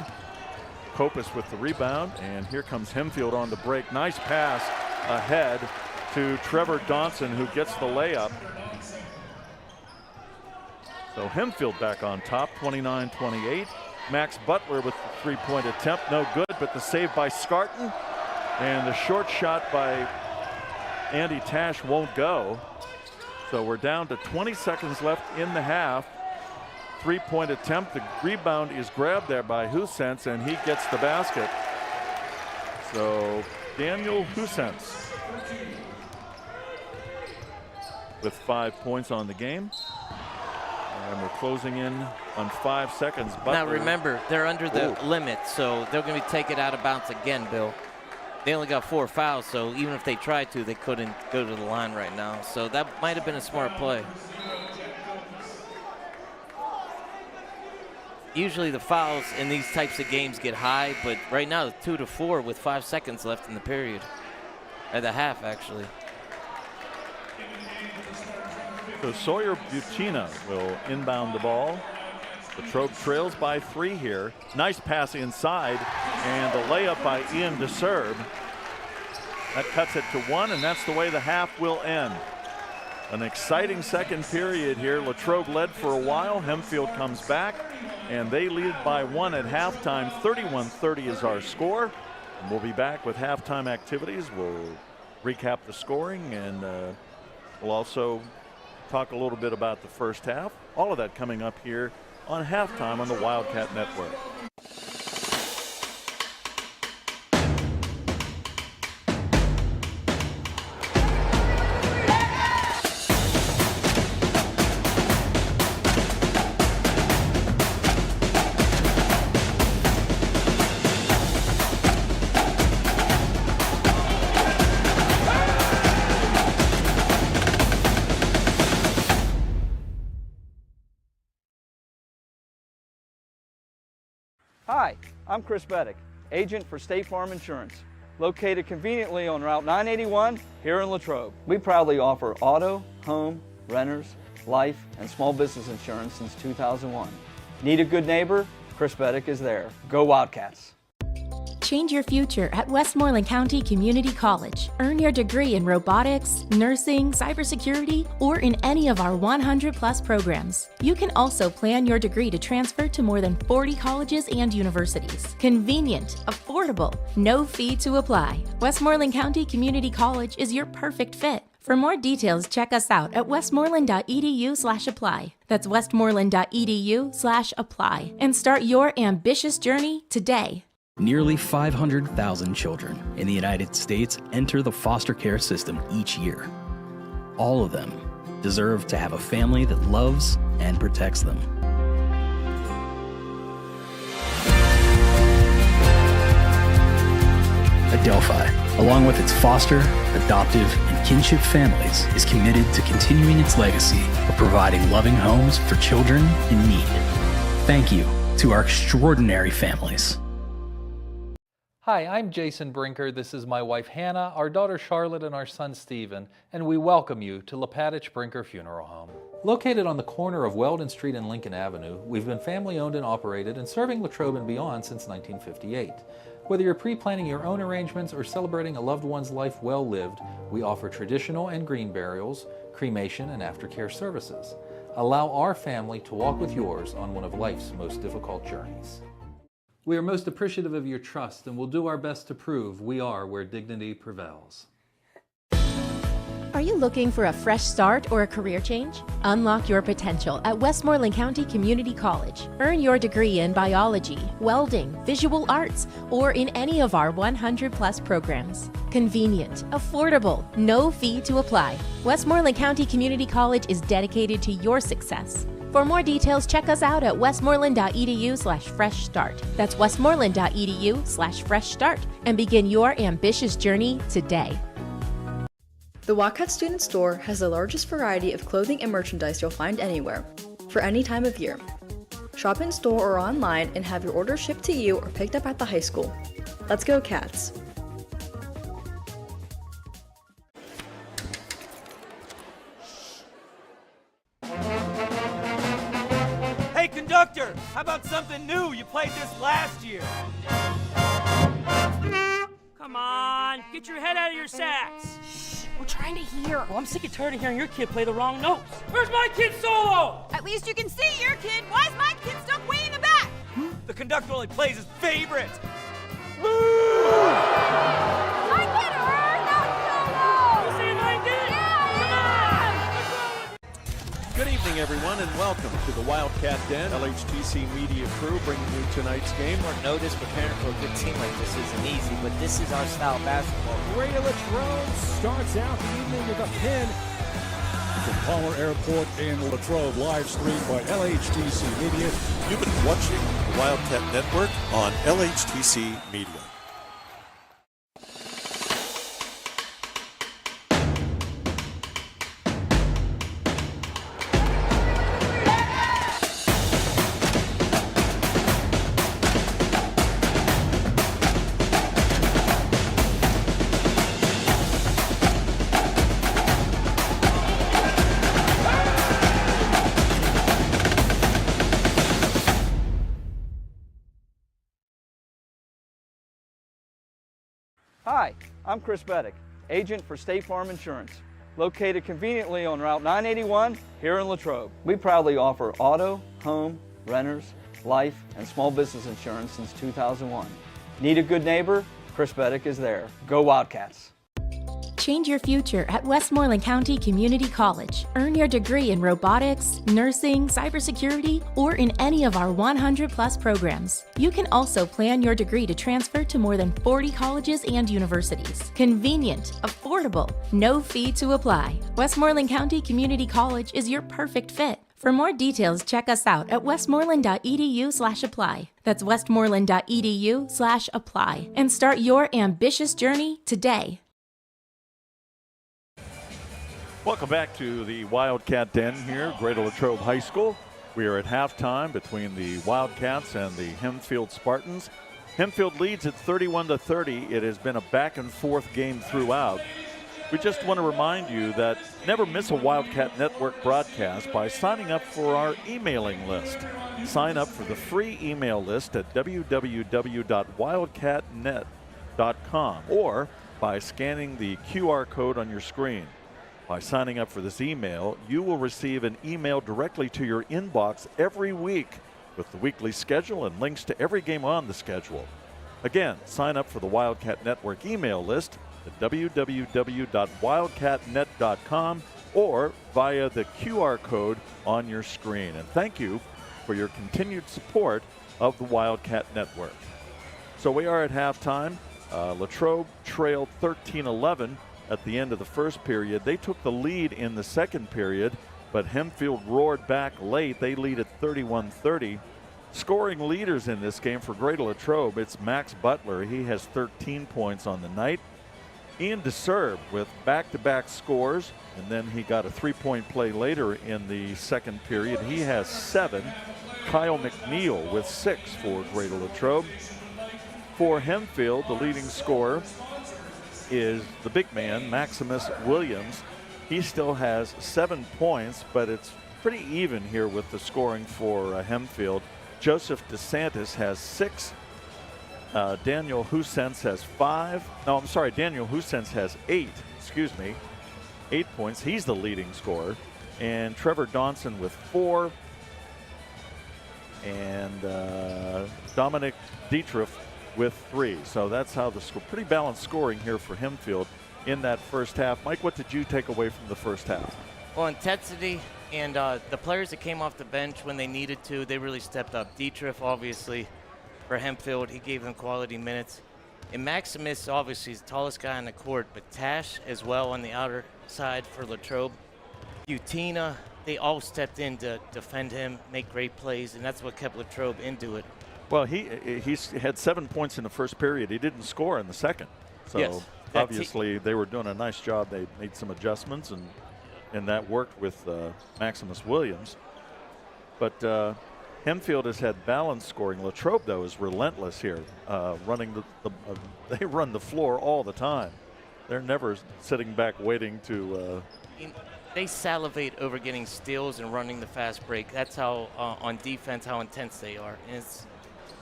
A: Kopus with the rebound, and here comes Hempfield on the break. Nice pass ahead to Trevor Donson, who gets the layup. So Hempfield back on top, 29-28. Max Butler with the three-point attempt, no good, but the save by Scarton. And the short shot by Andy Tash won't go. So we're down to 20 seconds left in the half. Three-point attempt, the rebound is grabbed there by Husense, and he gets the basket. So Daniel Husense with 5 points on the game. And we're closing in on 5 seconds.
B: Now remember, they're under the limit, so they're going to take it out of bounds again, Bill. They only got 4 fouls, so even if they tried to, they couldn't go to the line right now. So that might have been a smart play. Usually the fouls in these types of games get high, but right now it's 2 to 4 with 5 seconds left in the period. Or the half, actually.
A: So Sawyer Butina will inbound the ball. Latrobe trails by 3 here. Nice pass inside, and the layup by Ian DeSerbe. That cuts it to 1, and that's the way the half will end. An exciting second period here. Latrobe led for a while. Hempfield comes back, and they lead by 1 at halftime. 31-30 is our score. And we'll be back with halftime activities. We'll recap the scoring, and we'll also talk a little bit about the first half. All of that coming up here on halftime on the Wildcat Network.
E: Hi, I'm Chris Beddick, agent for State Farm Insurance, located conveniently on Route 981 here in Latrobe. We proudly offer auto, home, renters, life, and small business insurance since 2001. Need a good neighbor? Chris Beddick is there. Go Wildcats!
H: Change your future at Westmoreland County Community College. Earn your degree in robotics, nursing, cybersecurity, or in any of our 100+ programs. You can also plan your degree to transfer to more than 40 colleges and universities. Convenient, affordable, no fee to apply. Westmoreland County Community College is your perfect fit. For more details, check us out at westmoreland.edu/apply. That's westmoreland.edu/apply. And start your ambitious journey today.
I: Nearly 500,000 children in the United States enter the foster care system each year. All of them deserve to have a family that loves and protects them. Adelphi, along with its foster, adoptive, and kinship families, is committed to continuing its legacy of providing loving homes for children in need. Thank you to our extraordinary families.
J: Hi, I'm Jason Brinker. This is my wife Hannah, our daughter Charlotte, and our son Stephen, and we welcome you to Lepatich Brinker Funeral Home. Located on the corner of Weldon Street and Lincoln Avenue, we've been family owned and operated and serving Latrobe and beyond since 1958. Whether you're pre-planning your own arrangements or celebrating a loved one's life well lived, we offer traditional and green burials, cremation, and aftercare services. Allow our family to walk with yours on one of life's most difficult journeys. We are most appreciative of your trust and will do our best to prove we are where dignity prevails.
H: Are you looking for a fresh start or a career change? Unlock your potential at Westmoreland County Community College. Earn your degree in biology, welding, visual arts, or in any of our 100+ programs. Convenient, affordable, no fee to apply. Westmoreland County Community College is dedicated to your success. For more details, check us out at westmoreland.edu/fresh start. That's westmoreland.edu/fresh start and begin your ambitious journey today.
G: The Wildcat Student Store has the largest variety of clothing and merchandise you'll find anywhere, for any time of year. Shop in store or online and have your order shipped to you or picked up at the high school. Let's go Cats!
K: Hey conductor, how about something new? You played this last year.
L: Come on, get your head out of your sacks.
M: Shh, we're trying to hear.
L: Well, I'm sick and tired of hearing your kid play the wrong notes. Where's my kid's solo?
M: At least you can see your kid. Why is my kid stuck way in the back?
K: The conductor only plays his favorite.
M: My kid heard that solo!
L: You see my kid?
M: Yeah!
A: Good evening, everyone, and welcome to the Wildcat Den. LHTC Media Crew bringing you tonight's game.
B: Short notice preparing for a good team like this isn't easy, but this is our style of basketball.
N: Greater Latrobe starts out the evening with a pin from Palmer Airport in Latrobe, live streamed by LHTC Media.
O: You've been watching the Wildcat Network on LHTC Media.
E: Hi, I'm Chris Beddick, agent for State Farm Insurance, located conveniently on Route 981 here in Latrobe. We proudly offer auto, home, renters, life, and small business insurance since 2001. Need a good neighbor? Chris Beddick is there. Go Wildcats!
H: Change your future at Westmoreland County Community College. Earn your degree in robotics, nursing, cybersecurity, or in any of our 100+ programs. You can also plan your degree to transfer to more than 40 colleges and universities. Convenient, affordable, no fee to apply. Westmoreland County Community College is your perfect fit. For more details, check us out at westmoreland.edu/apply. That's westmoreland.edu/apply. And start your ambitious journey today.
A: Welcome back to the Wildcat Den here, Greater Latrobe High School. We are at halftime between the Wildcats and the Hempfield Spartans. Hempfield leads at 31-30. It has been a back-and-forth game throughout. We just want to remind you that never miss a Wildcat Network broadcast by signing up for our emailing list. Sign up for the free email list at www.wildcatnet.com or by scanning the QR code on your screen. By signing up for this email, you will receive an email directly to your inbox every week with the weekly schedule and links to every game on the schedule. Again, sign up for the Wildcat Network email list at www.wildcatnet.com or via the QR code on your screen. And thank you for your continued support of the Wildcat Network. So we are at halftime. Latrobe trailed 13-11. At the end of the first period. They took the lead in the second period, but Hempfield roared back late. They lead at 31-30. Scoring leaders in this game for Greater Latrobe, it's Max Butler. He has 13 points on the night. Ian DeSerb with back-to-back scores, and then he got a three-point play later in the second period. He has 7. Kyle McNeil with 6 for Greater Latrobe. For Hempfield, the leading scorer is the big man, Maximus Williams. He still has 7 points, but it's pretty even here with the scoring for Hempfield. Joseph DeSantis has 6. Daniel Hussens has 5. No, I'm sorry, Daniel Hussens has 8. 8 points. He's the leading scorer. And Trevor Donson with 4. And Dominic Dietrich with 3. So that's how the score, pretty balanced scoring here for Hempfield in that first half. Mike, what did you take away from the first half?
B: Well, intensity and the players that came off the bench when they needed to, they really stepped up. Dietrich, obviously, for Hempfield, he gave them quality minutes. And Maximus, obviously, is the tallest guy on the court, but Tash as well on the outer side for Latrobe. Butina, they all stepped in to defend him, make great plays, and that's what kept Latrobe into it.
A: Well, he had 7 points in the first period. He didn't score in the second. So
B: yes,
A: obviously they were doing a nice job. They made some adjustments, and that worked with Maximus Williams. But Hempfield has had balanced scoring. Latrobe, though, is relentless here, running they run the floor all the time. They're never sitting back waiting to
B: they salivate over getting steals and running the fast break. That's how, on defense, how intense they are. And it's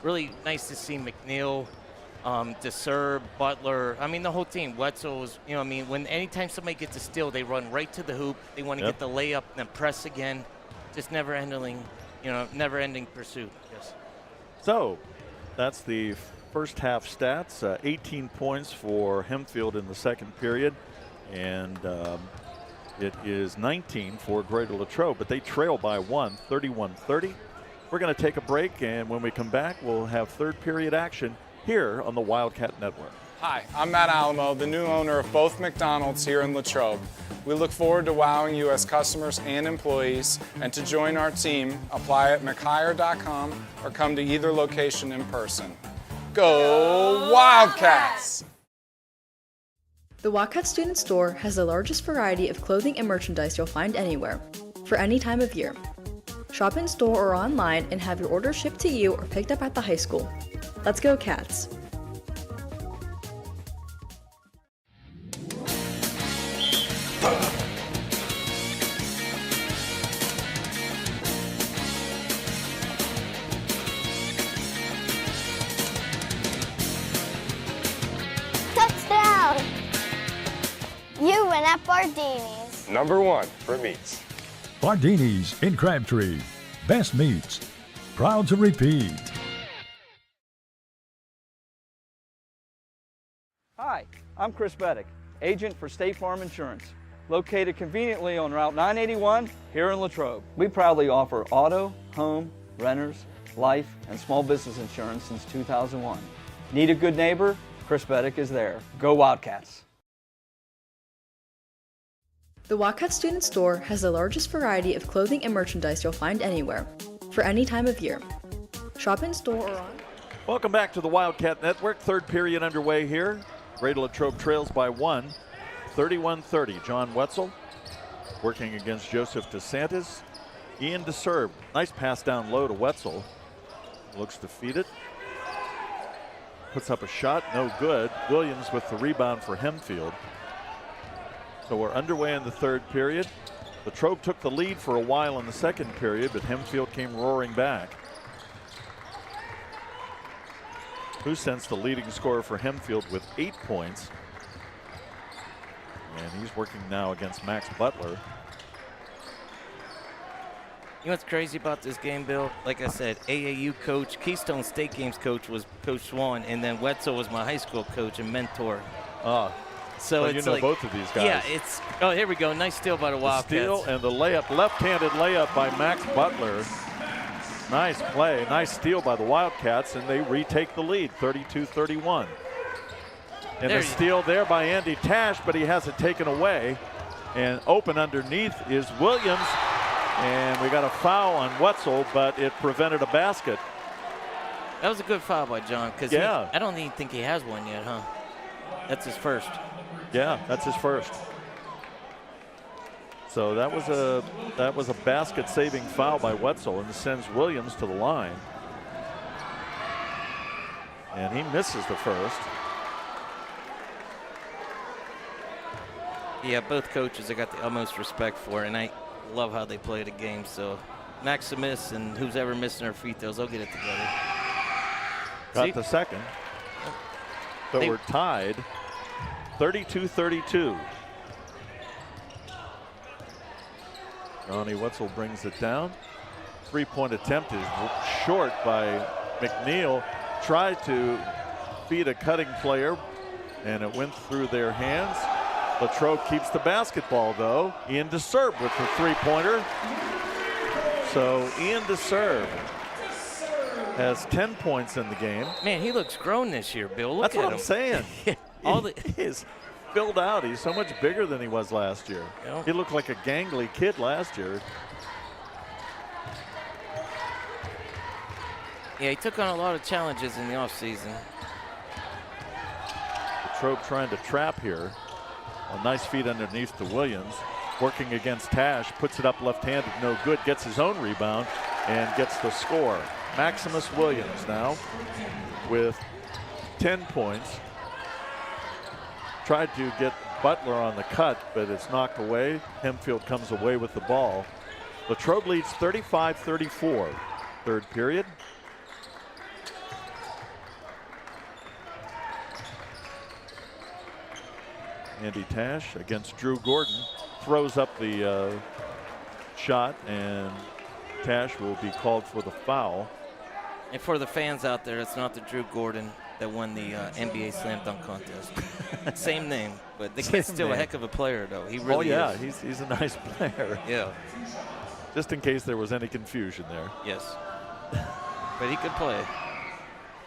B: really nice to see McNeil, DeSerb, Butler. I mean, the whole team. Wetzel's, when anytime somebody gets a steal, they run right to the hoop. They want to get the layup and then press again. Just never-ending pursuit. Yes.
A: So that's the first half stats. 18 points for Hempfield in the second period. And it is 19 for Greater Latrobe, but they trail by 1, 31-30. We're going to take a break, and when we come back, we'll have third period action here on the Wildcat Network.
P: Hi, I'm Matt Alamo, the new owner of both McDonald's here in Latrobe. We look forward to wowing you as customers and employees, and to join our team, apply at mchire.com or come to either location in person. Go Wildcats!
G: The Wildcat Student Store has the largest variety of clothing and merchandise you'll find anywhere, for any time of year. Shop in store or online and have your order shipped to you or picked up at the high school. Let's go Cats!
D: Touchdown! You win at Bardini's.
Q: Number 1 for meats.
F: Bardini's in Crabtree. Best meats. Proud to repeat.
E: Hi, I'm Chris Beddick, agent for State Farm Insurance, located conveniently on Route 981 here in Latrobe. We proudly offer auto, home, renters, life, and small business insurance since 2001. Need a good neighbor? Chris Beddick is there. Go Wildcats!
G: The Wildcat Student Store has the largest variety of clothing and merchandise you'll find anywhere, for any time of year. Shop in store or on.
A: Welcome back to the Wildcat Network. Third period underway here. Greater Latrobe trails by 1, 31-30. John Wetzel working against Joseph DeSantis. Ian DeSerb, nice pass down low to Wetzel. Looks defeated. Puts up a shot, no good. Williams with the rebound for Hempfield. So we're underway in the third period. Latrobe took the lead for a while in the second period, but Hempfield came roaring back. Hussens, the leading scorer for Hempfield, with 8 points. And he's working now against Max Butler.
B: You know what's crazy about this game, Bill? Like I said, AAU coach, Keystone State Games coach was Coach Swan, and then Wetzel was my high school coach and mentor. So
A: well,
B: it's
A: you know
B: like,
A: both of these guys.
B: Yeah, it's, oh, here we go. Nice steal by the Wildcats.
A: Steal and the layup, left-handed layup by Max Butler. Nice play, nice steal by the Wildcats, and they retake the lead, 32-31. And a steal there by Andy Tash, but he has it taken away. And open underneath is Williams, and we got a foul on Wetzel, but it prevented a basket.
B: That was a good foul by John, because I don't even think he has one yet, huh? That's his first.
A: Yeah, that's his first. So that was a basket-saving foul by Wetzel, and sends Williams to the line. And he misses the first.
B: Yeah, both coaches I got the utmost respect for, and I love how they play the game. So Maximus and who's ever missing their free throws, they'll get it together.
A: Got the second. So we're tied 32-32. Johnny Wetzel brings it down. Three-point attempt is short by McNeil. Tried to feed a cutting player, and it went through their hands. Latrobe keeps the basketball, though. Ian DeSerb with the three-pointer. So Ian DeSerb has 10 points in the game.
B: Man, he looks grown this year, Bill. Look
A: That's
B: at
A: what
B: him.
A: I'm saying. He is filled out. He's so much bigger than he was last year. He looked like a gangly kid last year.
B: Yeah, he took on a lot of challenges in the offseason.
A: Latrobe trying to trap here. A nice feed underneath to Williams. Working against Tash, puts it up left-handed, no good. Gets his own rebound and gets the score. Maximus Williams now with 10 points. Tried to get Butler on the cut, but it's knocked away. Hempfield comes away with the ball. Latrobe leads 35-34. Third period. Andy Tash against Drew Gordon. Throws up the shot, and Tash will be called for the foul.
B: And for the fans out there, it's not the Drew Gordon that won the NBA Slam Dunk Contest. Same name, but the kid's still a heck of a player, though. He really is.
A: He's a nice player.
B: Yeah.
A: Just in case there was any confusion there.
B: Yes. But he could play.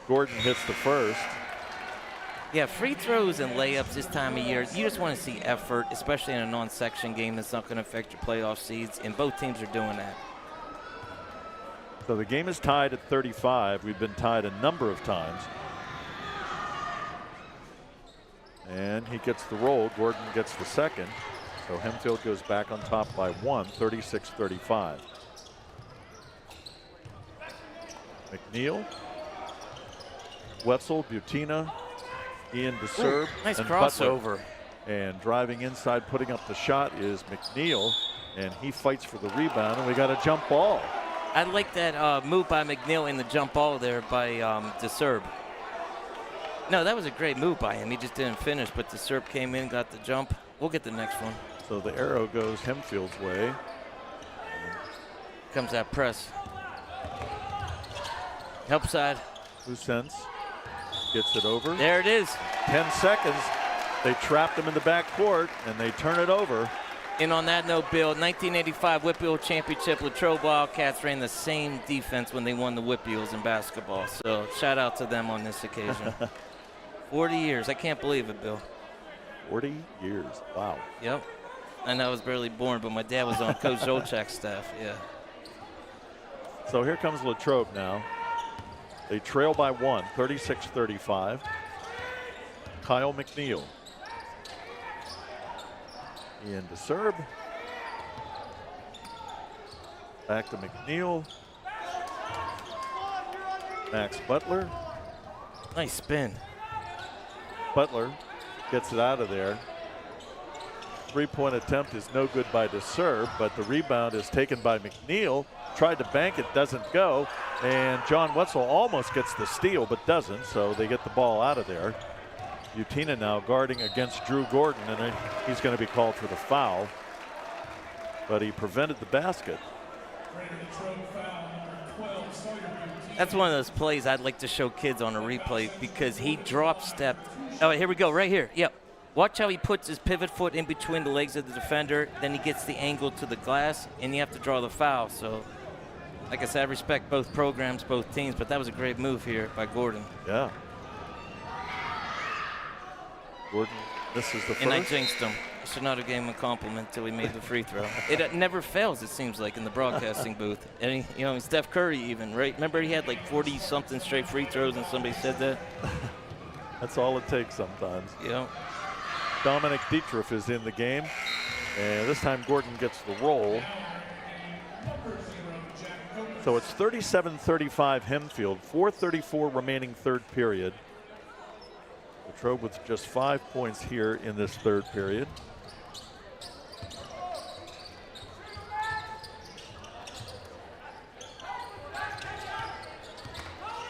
A: Gordon hits the first.
B: Yeah, free throws and layups this time of year, you just want to see effort, especially in a non-section game that's not going to affect your playoff seeds, and both teams are doing that.
A: So the game is tied at 35. We've been tied a number of times. And he gets the roll. Gordon gets the second. So Hempfield goes back on top by 1, 36-35. McNeil, Wetzel, Butina, Ian DeSerb.
B: Nice
A: and
B: crossover.
A: Butler. And driving inside, putting up the shot is McNeil, and he fights for the rebound, and we got a jump ball.
B: I like that move by McNeil in the jump ball there by DeSerb. No, that was a great move by him. He just didn't finish, but DeSerb came in, got the jump. We'll get the next one.
A: So the arrow goes Hempfield's way.
B: Comes that press. Help side.
A: Lucens gets it over.
B: There it is.
A: 10 seconds. They trapped him in the backcourt, and they turn it over.
B: And on that note, Bill, 1985 WPIAL Championship, Latrobe Wildcats ran the same defense when they won the WPIALs in basketball. So shout out to them on this occasion. 40 years. I can't believe it, Bill.
A: 40 years. Wow.
B: Yep. I know I was barely born, but my dad was on Coach Zolchak's staff. Yeah.
A: So here comes Latrobe now. They trail by 1, 36-35. Kyle McNeil. Ian DeSerb. Back to McNeil. Max Butler.
B: Nice spin.
A: Butler gets it out of there. Three-point attempt is no good by DeSerb, but the rebound is taken by McNeil. Tried to bank it, doesn't go. And John Wetzel almost gets the steal, but doesn't, so they get the ball out of there. Butina now guarding against Drew Gordon, and he's going to be called for the foul. But he prevented the basket.
B: That's one of those plays I'd like to show kids on a replay because he drop stepped. Oh, here we go, right here. Yep. Watch how he puts his pivot foot in between the legs of the defender. Then he gets the angle to the glass, and you have to draw the foul. So, like I said, I respect both programs, both teams, but that was a great move here by Gordon.
A: Yeah. Gordon misses the first.
B: And I jinxed him. I should not have gave him a compliment until he made the free throw. It never fails, it seems like, in the broadcasting booth. And Steph Curry even, right? Remember he had like 40-something straight free throws, and somebody said that?
A: That's all it takes sometimes.
B: Yeah.
A: Dominic Dietrich is in the game, and this time Gordon gets the roll. So it's 37-35 Hempfield, 4:34 remaining third period. Latrobe with just 5 points here in this third period.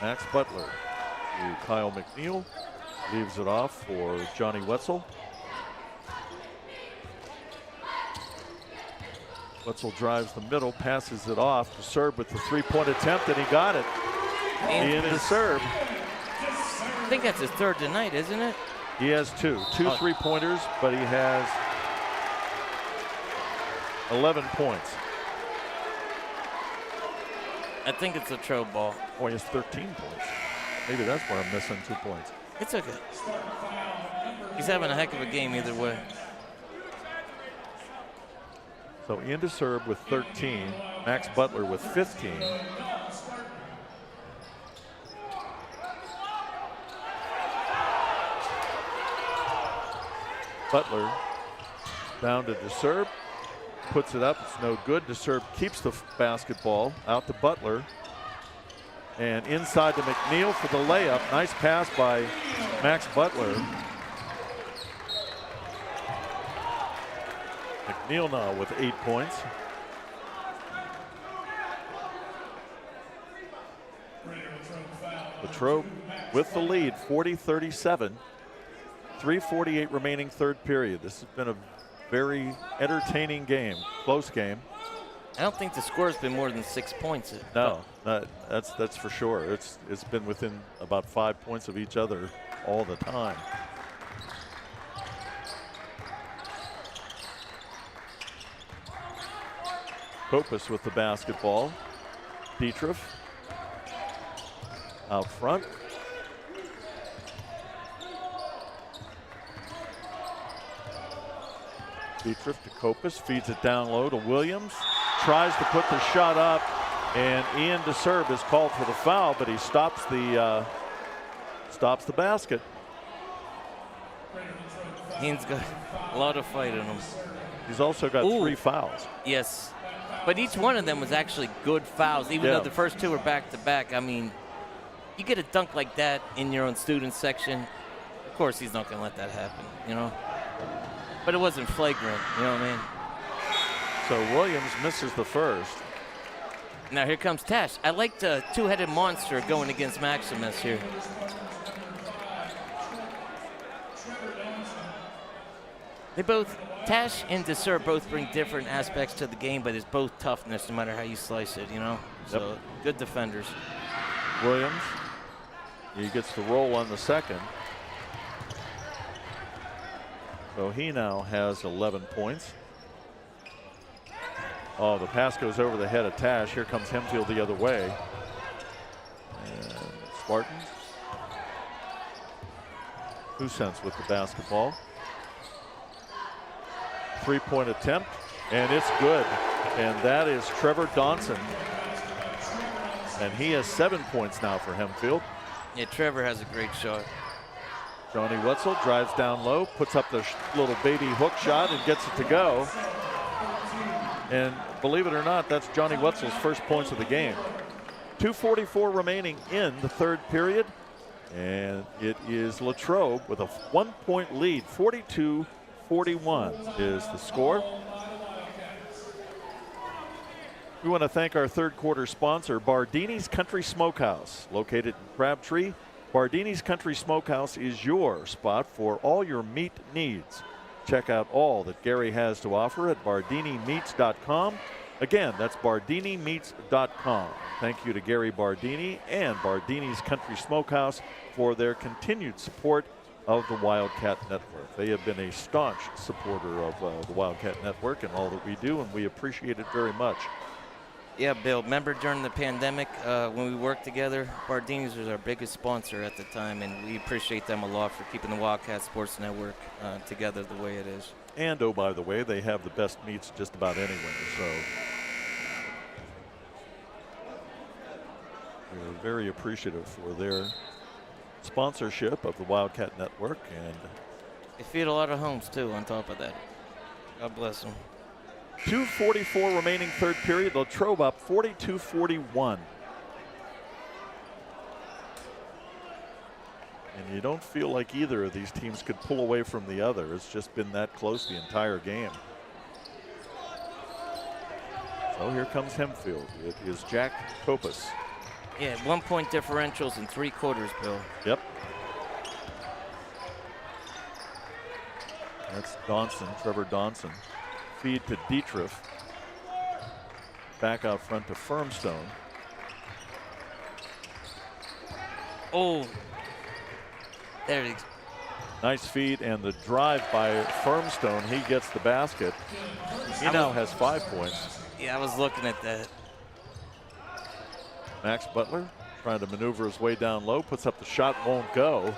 A: Max Butler to Kyle McNeil, leaves it off for Johnny Wetzel. Wetzel drives the middle, passes it off. DeSerb with the three-point attempt, and he got it. Ian DeSerb.
B: I think that's his third tonight, isn't it?
A: He has two three-pointers, but he has 11 points.
B: I think it's a Latrobe ball.
A: Oh, he has 13 points. Maybe that's where I'm missing 2 points.
B: It's okay. He's having a heck of a game either way.
A: So Ian DeSerb with 13, Max Butler with 15. Butler down to DeSerb, puts it up, it's no good. DeSerb keeps the basketball out to Butler. And inside to McNeil for the layup. Nice pass by Max Butler. McNeil now with 8 points. Latrobe with the lead, 40-37. 3:48 remaining third period. This has been a very entertaining game, close game.
B: I don't think the score's been more than 6 points.
A: No, that's for sure. It's been within about 5 points of each other all the time. Kopus with the basketball. Dietrich out front. Dietrich to Kopus, feeds it down low to Williams, tries to put the shot up, and Ian DeSerb is called for the foul, but he stops the basket.
B: Ian's got a lot of fight in him.
A: He's also got 3 fouls.
B: Yes, but each one of them was actually good fouls, even though the first 2 were back-to-back. I mean, you get a dunk like that in your own student section, of course he's not going to let that happen, you know. But it wasn't flagrant, you know what I mean?
A: So Williams misses the first.
B: Now here comes Tash. I like the two-headed monster going against Maximus here. They both, Tash and DeSerb both bring different aspects to the game, but it's both toughness no matter how you slice it, you know? So good defenders.
A: Williams, he gets the roll on the second. So he now has 11 points. Oh, the pass goes over the head of Tash. Here comes Hempfield the other way. And Spartans. Husens with the basketball. 3-point attempt, and it's good. And that is Trevor Donson. And he has 7 points now for Hempfield.
B: Yeah, Trevor has a great shot.
A: Johnny Wetzel drives down low, puts up the little baby hook shot and gets it to go. And believe it or not, that's Johnny Wetzel's first points of the game. 2:44 remaining in the third period. And it is Latrobe with a 1-point lead. 42-41 is the score. We want to thank our third quarter sponsor, Bardini's Country Smokehouse, located in Crabtree. Bardini's Country Smokehouse is your spot for all your meat needs. Check out all that Gary has to offer at bardinimeats.com. Again, that's bardinimeats.com. Thank you to Gary Bardini and Bardini's Country Smokehouse for their continued support of the Wildcat Network. They have been a staunch supporter of the Wildcat Network and all that we do, and we appreciate it very much.
B: Yeah, Bill, remember during the pandemic when we worked together, Bardini's was our biggest sponsor at the time, and we appreciate them a lot for keeping the Wildcat Sports Network together the way it is.
A: And, oh, by the way, they have the best meats just about anywhere, so we're very appreciative for their sponsorship of the Wildcat Network. And
B: they feed a lot of homes, too, on top of that. God bless them.
A: 2:44 remaining third period. Latrobe up 42-41. And you don't feel like either of these teams could pull away from the other. It's just been that close the entire game. So here comes Hempfield. It is Jack Kopus.
B: Yeah, 1-point differentials in 3 quarters, Bill.
A: Yep. That's Donson, Trevor Donson. Feed to Dietrich. Back out front to Firmstone.
B: Oh, there it is.
A: Nice feed and the drive by Firmstone. He gets the basket. He now has 5 points.
B: Yeah, I was looking at that.
A: Max Butler trying to maneuver his way down low, puts up the shot, won't go.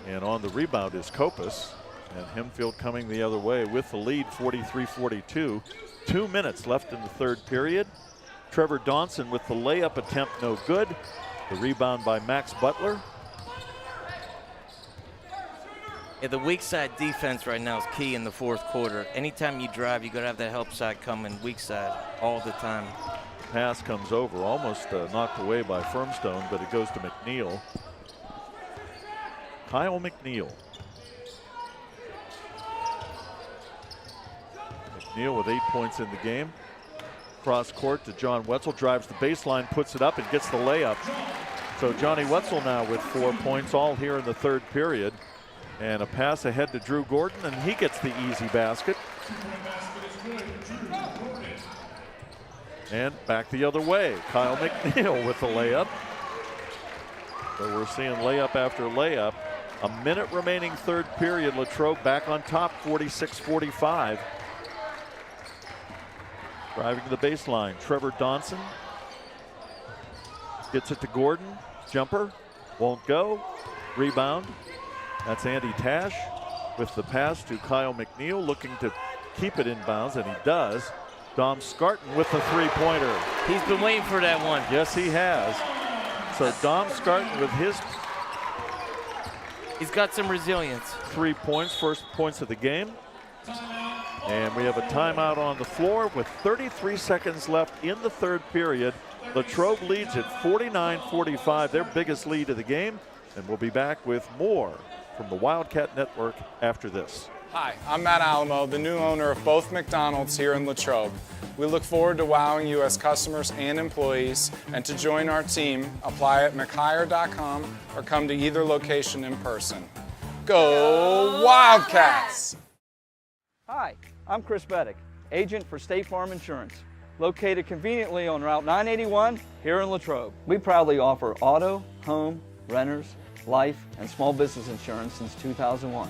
A: And on the rebound is Kopus. And Hempfield coming the other way with the lead, 43-42. 2 minutes left in the third period. Trevor Donson with the layup attempt, no good. The rebound by Max Butler.
B: Yeah, the weak side defense right now is key in the fourth quarter. Anytime you drive, you got to have that help side coming weak side all the time.
A: Pass comes over, almost knocked away by Firmstone, but it goes to McNeil. Kyle McNeil. McNeil with 8 points in the game. Cross court to John Wetzel, drives the baseline, puts it up and gets the layup. So Johnny Wetzel now with 4 points, all here in the third period. And a pass ahead to Drew Gordon, and he gets the easy basket. And back the other way, Kyle McNeil with the layup. So we're seeing layup after layup. A minute remaining third period, Latrobe back on top, 46-45. Driving to the baseline, Trevor Donson gets it to Gordon. Jumper, won't go. Rebound, that's Andy Tash with the pass to Kyle McNeil, looking to keep it inbounds, and he does. Dom Scarton with the three-pointer.
B: He's been waiting for that one.
A: Yes, he has. So Dom Scarton with his...
B: He's got some resilience.
A: 3 points, first points of the game. And we have a timeout on the floor with 33 seconds left in the third period. Latrobe leads at 49-45, their biggest lead of the game. And we'll be back with more from the Wildcat Network after this.
P: Hi, I'm Matt Alamo, the new owner of both McDonald's here in Latrobe. We look forward to wowing you as customers and employees, and to join our team, apply at mchire.com or come to either location in person. Go Wildcats!
E: Hi, I'm Chris Beddick, agent for State Farm Insurance, located conveniently on Route 981 here in Latrobe. We proudly offer auto, home, renters, life, and small business insurance since 2001.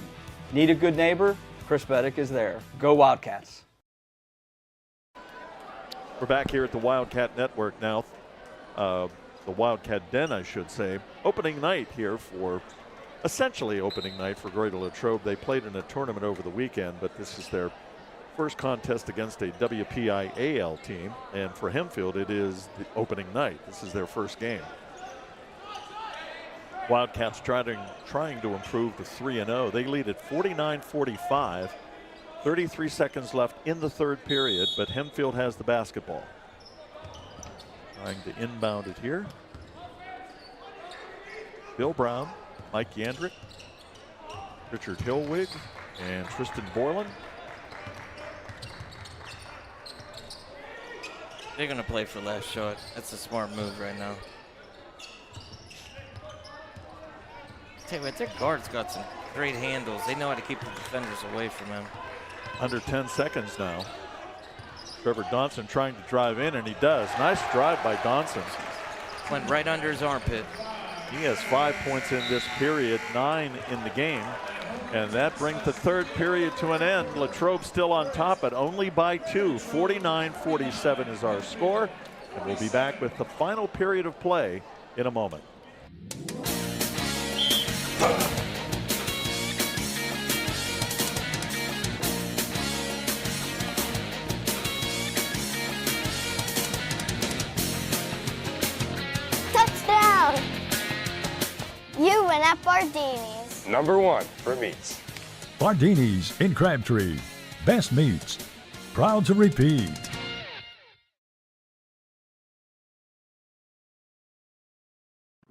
E: Need a good neighbor? Chris Beddick is there. Go Wildcats!
A: We're back here at the Wildcat Network now. The Wildcat Den, I should say. Opening night here for, essentially opening night for Greater Latrobe. They played in a tournament over the weekend, but this is their first contest against a WPIAL team. And for Hempfield, it is the opening night. This is their first game. Wildcats trying to improve to 3-0. They lead at 49-45. 33 seconds left in the third period, but Hempfield has the basketball. Trying to inbound it here. Bill Brown, Mike Yantrick, Richard Hillwig, and Tristan Borland.
B: They're going to play for last shot. That's a smart move right now. Tell you what, their guards got some great handles. They know how to keep the defenders away from him.
A: Under 10 seconds now. Trevor Donson trying to drive in, and he does. Nice drive by Donson.
B: Went right under his armpit.
A: He has 5 points in this period, 9 in the game. And that brings the third period to an end. Latrobe still on top, but only by 2. 49-47 is our score. And we'll be back with the final period of play in a moment.
D: Touchdown! You win at Bardini's.
Q: Number 1 for meats.
F: Bardini's in Crabtree. Best meats. Proud to repeat.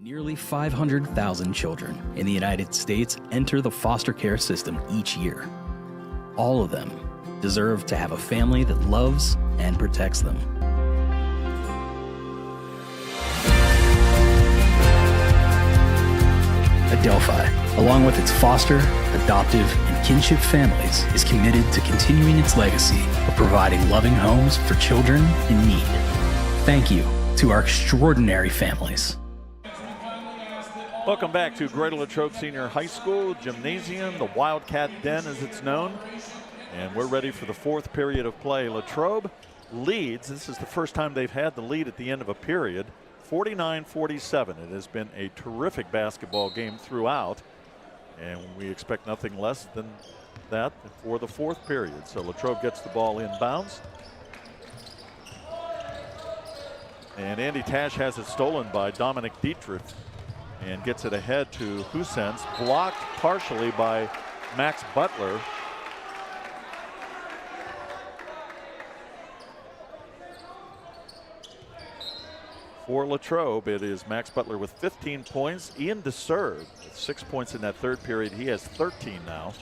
I: Nearly 500,000 children in the United States enter the foster care system each year. All of them deserve to have a family that loves and protects them. Adelphi, along with its foster, adoptive, and kinship families, is committed to continuing its legacy of providing loving homes for children in need. Thank you to our extraordinary families.
A: Welcome back to Greater Latrobe Senior High School Gymnasium, the Wildcat Den as it's known. And we're ready for the fourth period of play. Latrobe leads. This is the first time they've had the lead at the end of a period. 49-47. It has been a terrific basketball game throughout. And we expect nothing less than that for the fourth period. So Latrobe gets the ball inbounds. And Andy Tash has it stolen by Dominic Dietrich and gets it ahead to Husens, blocked partially by Max Butler. For Latrobe, it is Max Butler with 15 points. Ian DeServe with 6 points in that third period. He has 13 now.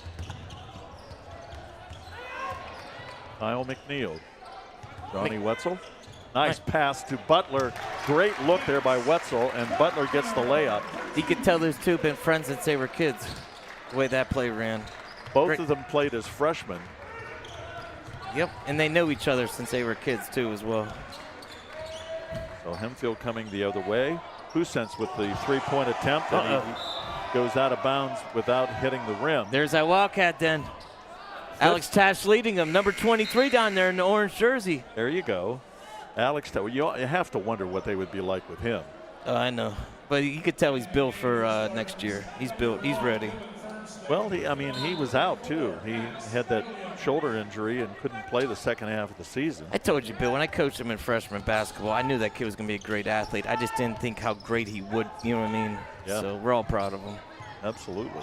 A: Kyle McNeil, Johnny Wetzel. Nice pass to Butler. Great look there by Wetzel, and Butler gets the layup.
B: You could tell those two have been friends since they were kids, the way that play ran.
A: Both of them played as freshmen.
B: Yep, and they know each other since they were kids too as well.
A: So Hempfield coming the other way. Husens with the three-point attempt, and he goes out of bounds without hitting the rim.
B: There's that Wildcat Den. Alex Tash leading them, number 23 down there in the orange jersey.
A: There you go. Alex, you have to wonder what they would be like with him.
B: I know, but you could tell he's built for next year. He's built. He's ready.
A: Well, he was out too. He had that shoulder injury and couldn't play the second half of the season.
B: I told you, Bill, when I coached him in freshman basketball, I knew that kid was going to be a great athlete. I just didn't think how great he would, you know what I mean?
A: Yeah.
B: So we're all proud of him.
A: Absolutely.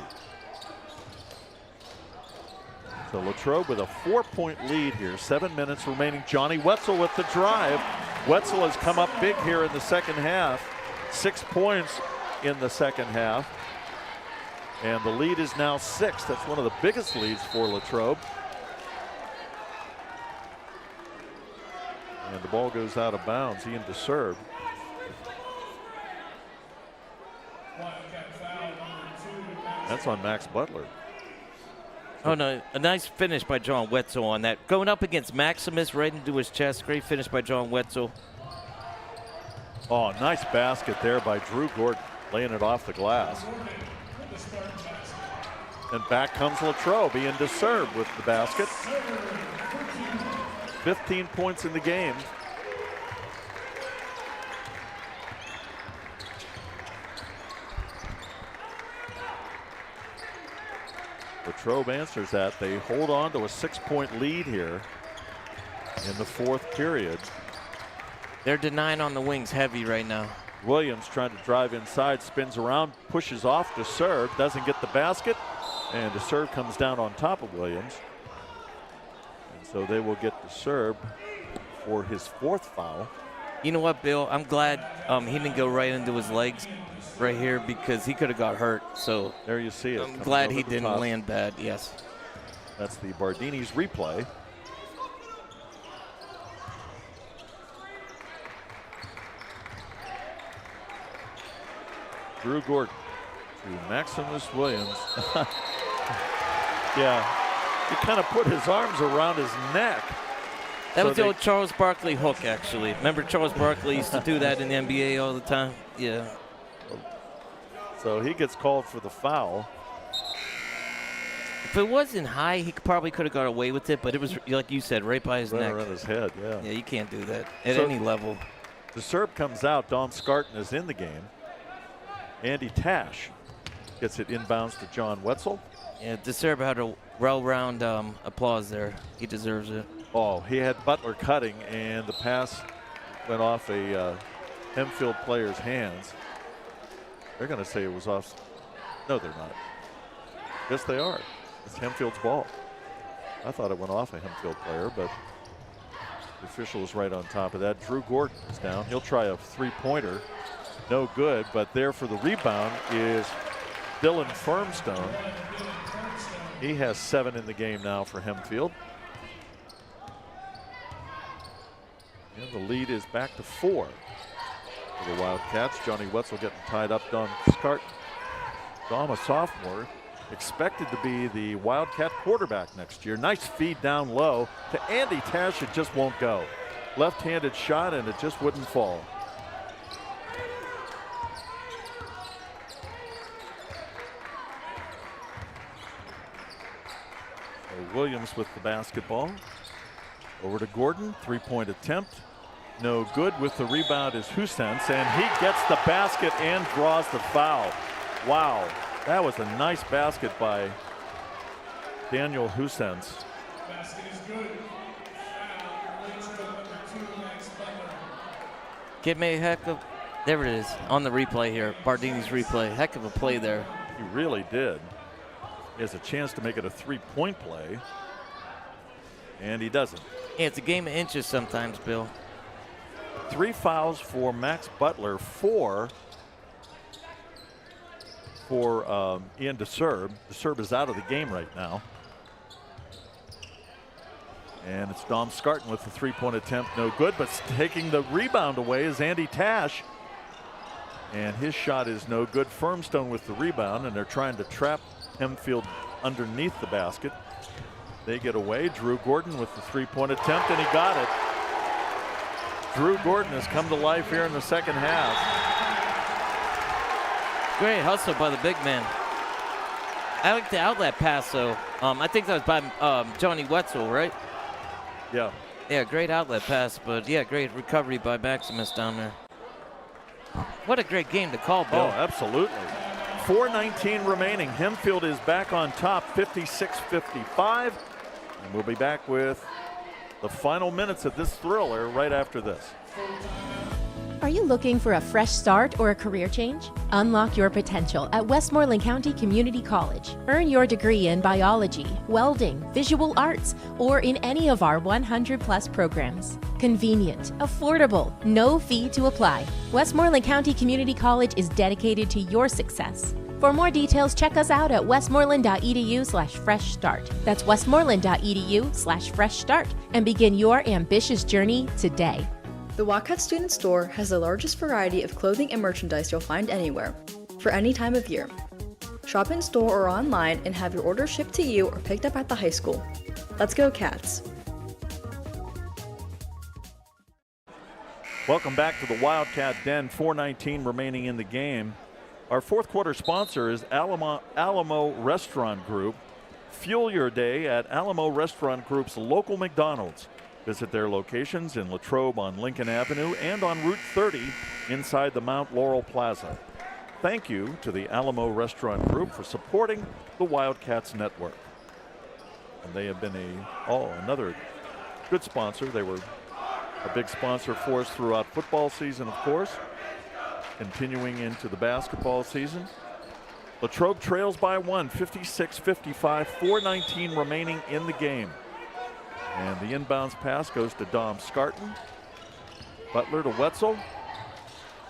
A: So Latrobe with a 4-point lead here. 7 minutes remaining. Johnny Wetzel with the drive. Wetzel has come up big here in the second half. 6 points in the second half. And the lead is now 6. That's one of the biggest leads for Latrobe. And the ball goes out of bounds. Ian DeSerb. That's on Max Butler.
B: Oh, no, a nice finish by John Wetzel on that. Going up against Maximus right into his chest. Great finish by John Wetzel.
A: Oh, nice basket there by Drew Gordon, laying it off the glass. And back comes Latrobe. Ian DeSerb with the basket. 15 points in the game. Latrobe answers that. They hold on to a 6-point lead here in the fourth period.
B: They're denying on the wings heavy right now.
A: Williams trying to drive inside, spins around, pushes off DeSerb, doesn't get the basket, and DeSerb comes down on top of Williams. And so they will get DeSerb for his 4th foul.
B: You know what, Bill? I'm glad he didn't go right into his legs right here because he could have got hurt. So
A: there you see it.
B: I'm glad he didn't land bad. Yes.
A: That's the Bardini's replay. Drew Gordon to Maximus Williams. Yeah, he kind of put his arms around his neck.
B: That was the old Charles Barkley hook, actually. Remember Charles Barkley used to do that in the NBA all the time? Yeah.
A: So he gets called for the foul.
B: If it wasn't high, he probably could have got away with it, but it was, like you said, right by his neck.
A: Right around his head, yeah.
B: Yeah, you can't do that at any level.
A: DeSerb comes out. Dom Scarton is in the game. Andy Tash gets it inbounds to John Wetzel.
B: Yeah, DeSerb had a well-round applause there. He deserves it.
A: Oh, he had Butler cutting, and the pass went off a Hempfield player's hands. They're going to say it was off. No, they're not. Yes, they are. It's Hempfield's ball. I thought it went off a Hempfield player, but the official is right on top of that. Drew Gordon is down. He'll try a three-pointer. No good, but there for the rebound is Dylan Firmstone. He has 7 in the game now for Hempfield. And the lead is back to 4 for the Wildcats. Johnny Wetzel getting tied up. Dom Scarton. Dom, a sophomore, expected to be the Wildcat quarterback next year. Nice feed down low to Andy Tash. It just won't go. Left-handed shot, and it just wouldn't fall. So Williams with the basketball. Over to Gordon, 3-point attempt. No good. With the rebound is Husens, and he gets the basket and draws the foul. Wow, that was a nice basket by Daniel Husens.
C: Basket is good.
B: Give me a heck of, there it is, on the replay here, Bardini's replay. Heck of a play there.
A: He really did. He has a chance to make it a 3-point play, and he doesn't.
B: Yeah, it's a game of inches sometimes, Bill.
A: 3 fouls for Max Butler, 4 for Ian DeSerb. DeSerb is out of the game right now. And it's Dom Scarton with the 3-point attempt, no good, but taking the rebound away is Andy Tash. And his shot is no good. Firmstone with the rebound, and they're trying to trap Hempfield underneath the basket. They get away. Drew Gordon with the 3-point attempt, and he got it. Drew Gordon has come to life here in the second half.
B: Great hustle by the big man. I like the outlet pass, though. I think that was by Johnny Wetzel, right?
A: Yeah.
B: Yeah, great outlet pass, but yeah, great recovery by Maximus down there. What a great game to call, Bill.
A: Oh, absolutely. 4:19 remaining. Hempfield is back on top, 56-55. And we'll be back with the final minutes of this thriller right after this.
H: Are you looking for a fresh start or a career change? Unlock your potential at Westmoreland County Community College. Earn your degree in biology, welding, visual arts, or in any of our 100+ programs. Convenient, affordable, no fee to apply. Westmoreland County Community College is dedicated to your success. For more details, check us out at westmoreland.edu/fresh start. That's westmoreland.edu/fresh start and begin your ambitious journey today.
G: The Wildcat Student Store has the largest variety of clothing and merchandise you'll find anywhere, for any time of year. Shop in store or online and have your order shipped to you or picked up at the high school. Let's go, Cats!
A: Welcome back to the Wildcat Den. 4:19 remaining in the game. Our fourth quarter sponsor is Alamo Restaurant Group. Fuel your day at Alamo Restaurant Group's local McDonald's. Visit their locations in Latrobe on Lincoln Avenue and on Route 30 inside the Mount Laurel Plaza. Thank you to the Alamo Restaurant Group for supporting the Wildcats Network. And they have been another good sponsor. They were a big sponsor for us throughout football season, of course, continuing into the basketball season. Latrobe trails by 1, 56-55, 4:19 remaining in the game. And the inbounds pass goes to Dom Scarton. Butler to Wetzel.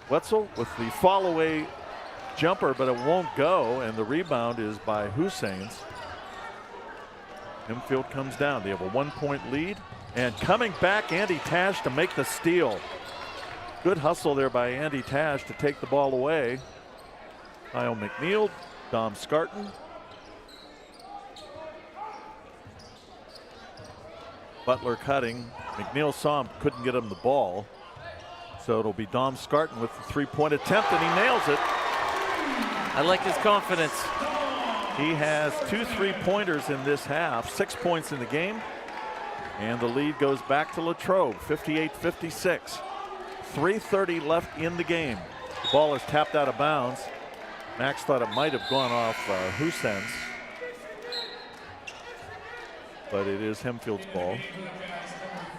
A: Wetzel with the fall-away jumper, but it won't go, and the rebound is by Husseins. Hempfield comes down. They have a 1-point lead. And coming back, Andy Tash to make the steal. Good hustle there by Andy Tash to take the ball away. Kyle McNeil, Dom Scarton. Butler cutting. McNeil saw him, couldn't get him the ball. So it'll be Dom Scarton with the three-point attempt, and he nails it.
B: I like his confidence.
A: He has 2 3-pointers in this half, 6 points in the game. And the lead goes back to Latrobe, 58-56. 3:30 left in the game. The ball is tapped out of bounds. Max thought it might have gone off Husseins, but it is Hempfield's ball.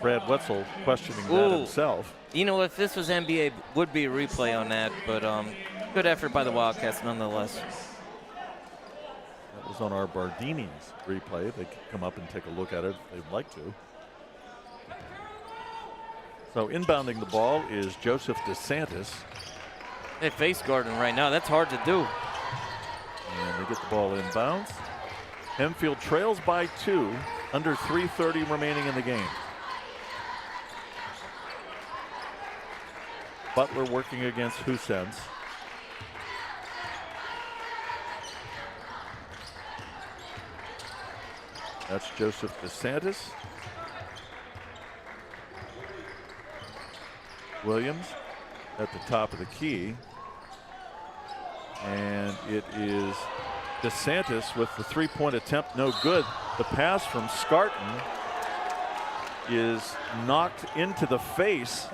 A: Brad Wetzel questioning that himself.
B: You know, if this was NBA, would be a replay on that, but good effort by the Wildcats nonetheless.
A: That was on our Bardini's replay. They could come up and take a look at it if they'd like to. So inbounding the ball is Joseph DeSantis.
B: They face guarding right now. That's hard to do.
A: And they get the ball inbounds. Hempfield trails by 2, under 3:30 remaining in the game. Butler working against Husseins. That's Joseph DeSantis. Williams at the top of the key. And it is DeSantis with the three-point attempt, no good. The pass from Scarton is knocked into the face.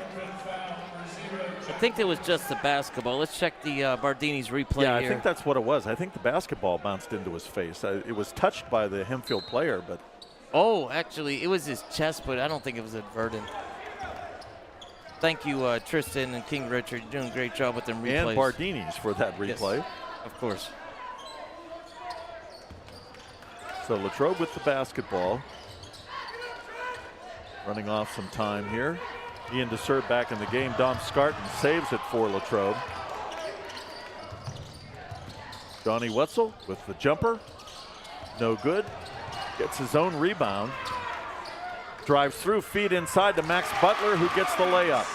B: I think it was just the basketball. Let's check the Bardini's replay
A: Yeah, I
B: here.
A: think that's what it was. I think the basketball bounced into his face. It was touched by the Hempfield player, but.
B: Oh, actually, it was his chest, but I don't think it was advertent. Thank you, Tristan and King Richard. You're doing a great job with them replays.
A: And Bardini's for that replay.
B: Yes, of course.
A: So Latrobe with the basketball. Running off some time here. Ian DeSert back in the game. Dom Scarton saves it for Latrobe. Donnie Wetzel with the jumper. No good. Gets his own rebound. Drives through, feed inside to Max Butler, who gets the layup.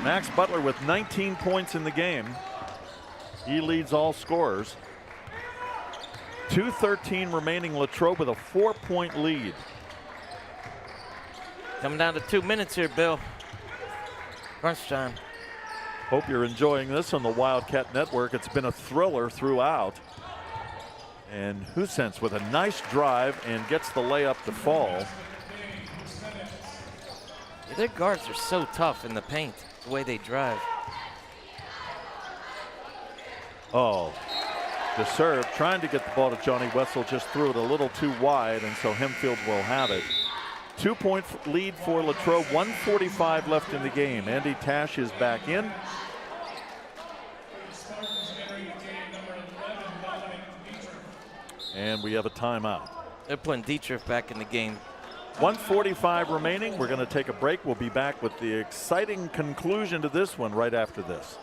A: Max Butler with 19 points in the game. He leads all scorers. 2:13 remaining. Latrobe with a 4-point lead.
B: Coming down to 2 minutes here, Bill. Crunch time.
A: Hope you're enjoying this on the Wildcat Network. It's been a thriller throughout. And Husseins with a nice drive and gets the layup to fall.
B: Yeah, their guards are so tough in the paint, the way they drive.
A: Oh, The serve, trying to get the ball to Johnny Wetzel, just threw it a little too wide, and so Hempfield will have it. 2-point lead for Latrobe, 1:45 left in the game. Andy Tash is back in. And we have a timeout.
B: They're putting Dietrich back in the game.
A: 1:45 remaining. We're going to take a break. We'll be back with the exciting conclusion to this one right after this.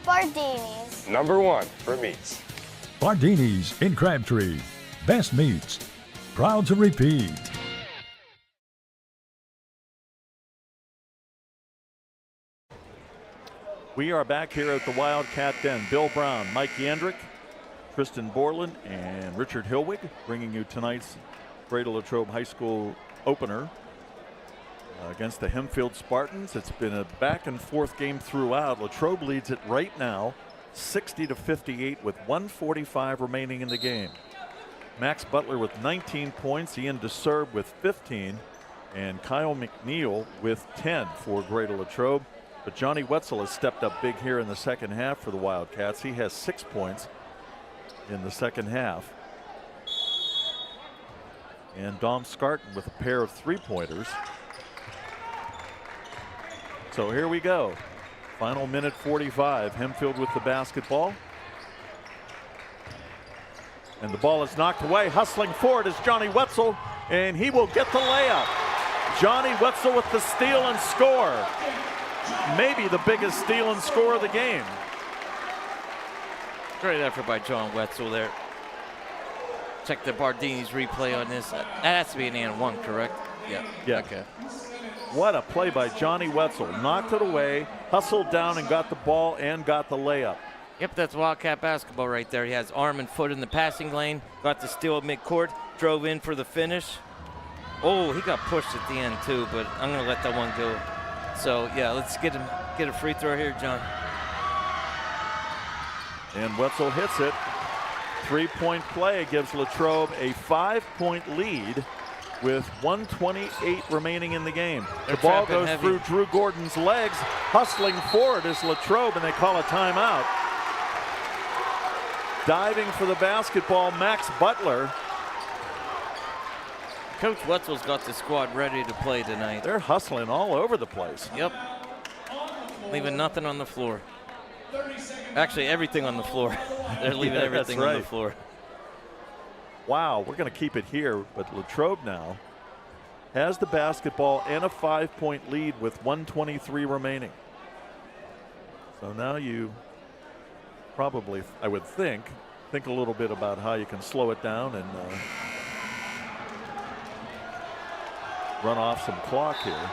D: Bardini's.
Q: Number 1 for meats.
F: Bardini's in Crabtree. Best meats. Proud to repeat.
A: We are back here at the Wildcat Den. Bill Brown, Mike Yantrick, Tristan Borland, and Richard Hilwig bringing you tonight's Greater Latrobe High School opener against the Hempfield Spartans. It's been a back and forth game throughout. Latrobe leads it right now 60-58 with 1:45 remaining in the game. Max Butler with 19 points, Ian DeSerb with 15, and Kyle McNeil with 10 for Greater Latrobe. But Johnny Wetzel has stepped up big here in the second half for the Wildcats. He has 6 points in the second half. And Dom Scarton with a pair of 3-pointers. So here we go. Final minute 45. Hempfield with the basketball. And the ball is knocked away. Hustling forward is Johnny Wetzel, and he will get the layup. Johnny Wetzel with the steal and score. Maybe the biggest steal and score of the game.
B: Great effort by John Wetzel there. Check the Bardini's replay on this. That has to be an and one, correct? Yeah. Okay.
A: What a play by Johnny Wetzel. Knocked it away, hustled down and got the ball and got the layup.
B: Yep, that's Wildcat basketball right there. He has arm and foot in the passing lane, got the steal at midcourt, drove in for the finish. Oh, he got pushed at the end too, but I'm going to let that one go. So, yeah, let's get a free throw here, John.
A: And Wetzel hits it. 3-point play gives Latrobe a 5-point lead with 1:28 remaining in the game. The ball goes through Drew Gordon's legs. Hustling forward is Latrobe, and they call a timeout. Diving for the basketball, Max Butler.
B: Coach Wetzel's got the squad ready to play tonight.
A: They're hustling all over the place.
B: Yep. Leaving nothing on the floor. Actually, everything on the floor. They're leaving everything on the floor.
A: Wow, we're going to keep it here, but Latrobe now has the basketball and a 5-point lead with 1:23 remaining. So now you probably, I would think a little bit about how you can slow it down and run off some clock here.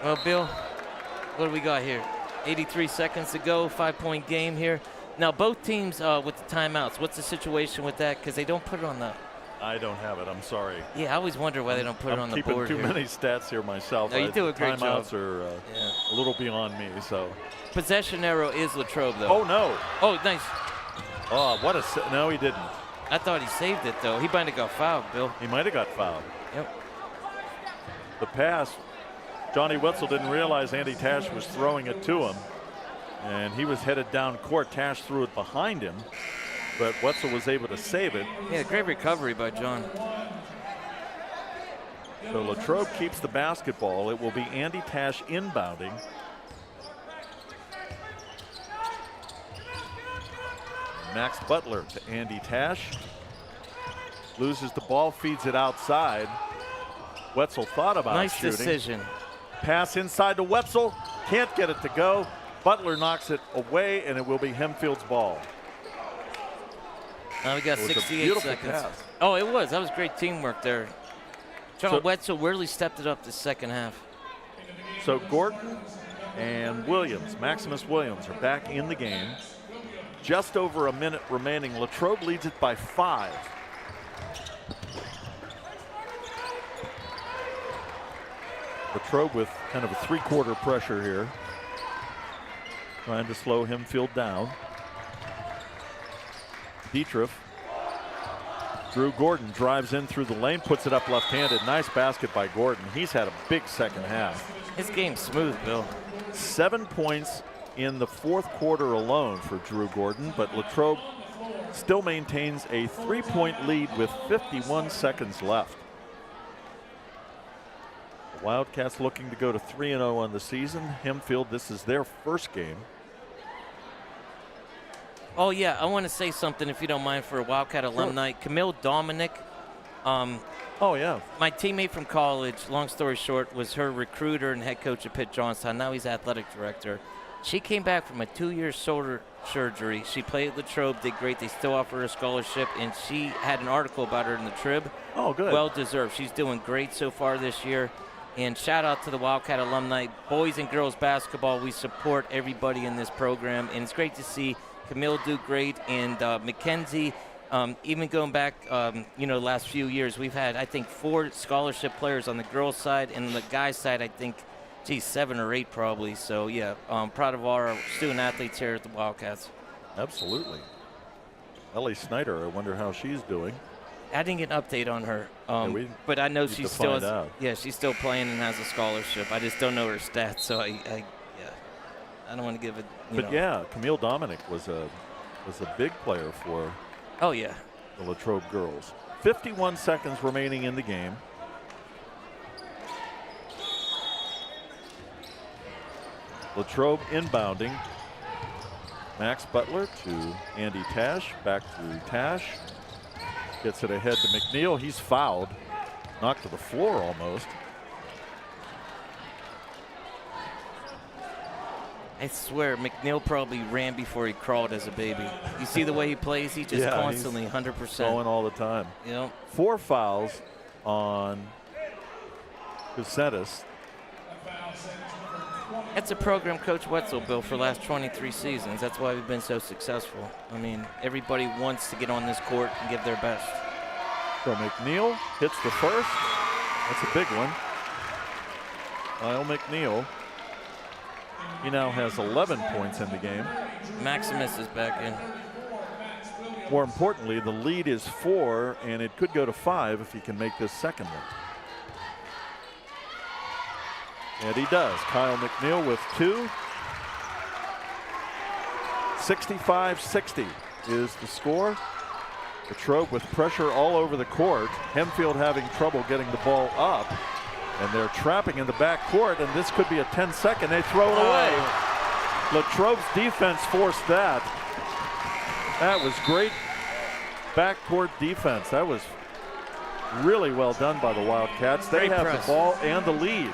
B: Well, Bill, what do we got here? 83 seconds to go, 5-point game here. Now, both teams with the timeouts, what's the situation with that? Because they don't put it on the...
A: I don't have it, I'm sorry.
B: Yeah, I always wonder why they don't put it on the board.
A: I'm keeping too many stats here myself.
B: No, you do a great job.
A: Timeouts are a little beyond me, so.
B: Possession arrow is Latrobe, though.
A: Oh, no.
B: Oh, nice.
A: Oh, what a... No, he didn't.
B: I thought he saved it, though. He might have got fouled, Bill.
A: He might have got fouled.
B: Yep.
A: The pass... Johnny Wetzel didn't realize Andy Tash was throwing it to him, and he was headed down court. Tash threw it behind him, but Wetzel was able to save it.
B: Yeah, great recovery by John.
A: So Latrobe keeps the basketball. It will be Andy Tash inbounding. Max Butler to Andy Tash. Loses the ball, feeds it outside. Wetzel thought about
B: nice
A: shooting.
B: Decision.
A: Pass inside to Wetzel. Can't get it to go. Butler knocks it away, and it will be Hempfield's ball.
B: Now we got 68 seconds.
A: Pass.
B: Oh, it was. That was great teamwork there. John Wetzel really stepped it up the second half.
A: So Gordon and Williams, Maximus Williams, are back in the game. Just over a minute remaining. Latrobe leads it by 5. Latrobe with kind of a 3-quarter pressure here, trying to slow Hempfield down. Dietrich. Drew Gordon drives in through the lane, puts it up left-handed. Nice basket by Gordon. He's had a big second half.
B: His game's smooth, Bill.
A: 7 points in the 4th quarter alone for Drew Gordon, but Latrobe still maintains a 3-point lead with 51 seconds left. The Wildcats looking to go to 3-0 on the season. Hempfield, this is their first game.
B: Oh, yeah, I want to say something, if you don't mind, for a Wildcat alumni. Camille Dominic.
A: Oh, yeah.
B: My teammate from college, long story short, was her recruiter and head coach at Pitt Johnstown. Now he's athletic director. She came back from a 2-year shoulder surgery. She played at Latrobe, did great. They still offer her a scholarship, and she had an article about her in the Trib.
A: Oh, good.
B: Well deserved. She's doing great so far this year. And shout out to the Wildcat alumni. Boys and girls basketball, we support everybody in this program, and it's great to see Camille do great, and Mackenzie, even going back, last few years, we've had, I think, 4 scholarship players on the girls' side, and on the guys' side, I think, 7 or 8 probably. So, yeah, proud of our student athletes here at the Wildcats.
A: Absolutely. Ellie Snyder, I wonder how she's doing.
B: I didn't get an update on her, but I know she's still she's still playing and has a scholarship. I just don't know her stats, so I don't want to give it.
A: Yeah, Camille Dominic was a big player for.
B: Oh yeah.
A: The Latrobe girls. 51 seconds remaining in the game. Latrobe inbounding. Max Butler to Andy Tash. Back to Tash. Gets it ahead to McNeil. He's fouled. Knocked to the floor almost.
B: I swear, McNeil probably ran before he crawled as a baby. You see the way he plays? He just constantly 100%.
A: Going all the time.
B: Yep.
A: 4 fouls on Kusetis.
B: That's a program Coach Wetzel built for the last 23 seasons. That's why we've been so successful. I mean, everybody wants to get on this court and give their best.
A: So McNeil hits the first. That's a big one. Kyle McNeil. He now has 11 points in the game.
B: Maximus is back in.
A: More importantly, the lead is 4, and it could go to 5 if he can make this second one. And he does. Kyle McNeil with 2. 65-60 is the score. Latrobe with pressure all over the court. Hempfield having trouble getting the ball up. And they're trapping in the backcourt, and this could be a 10-second. They throw it away. Latrobe's defense forced that. That was great backcourt defense. That was really well done by the Wildcats. They have the ball and the lead.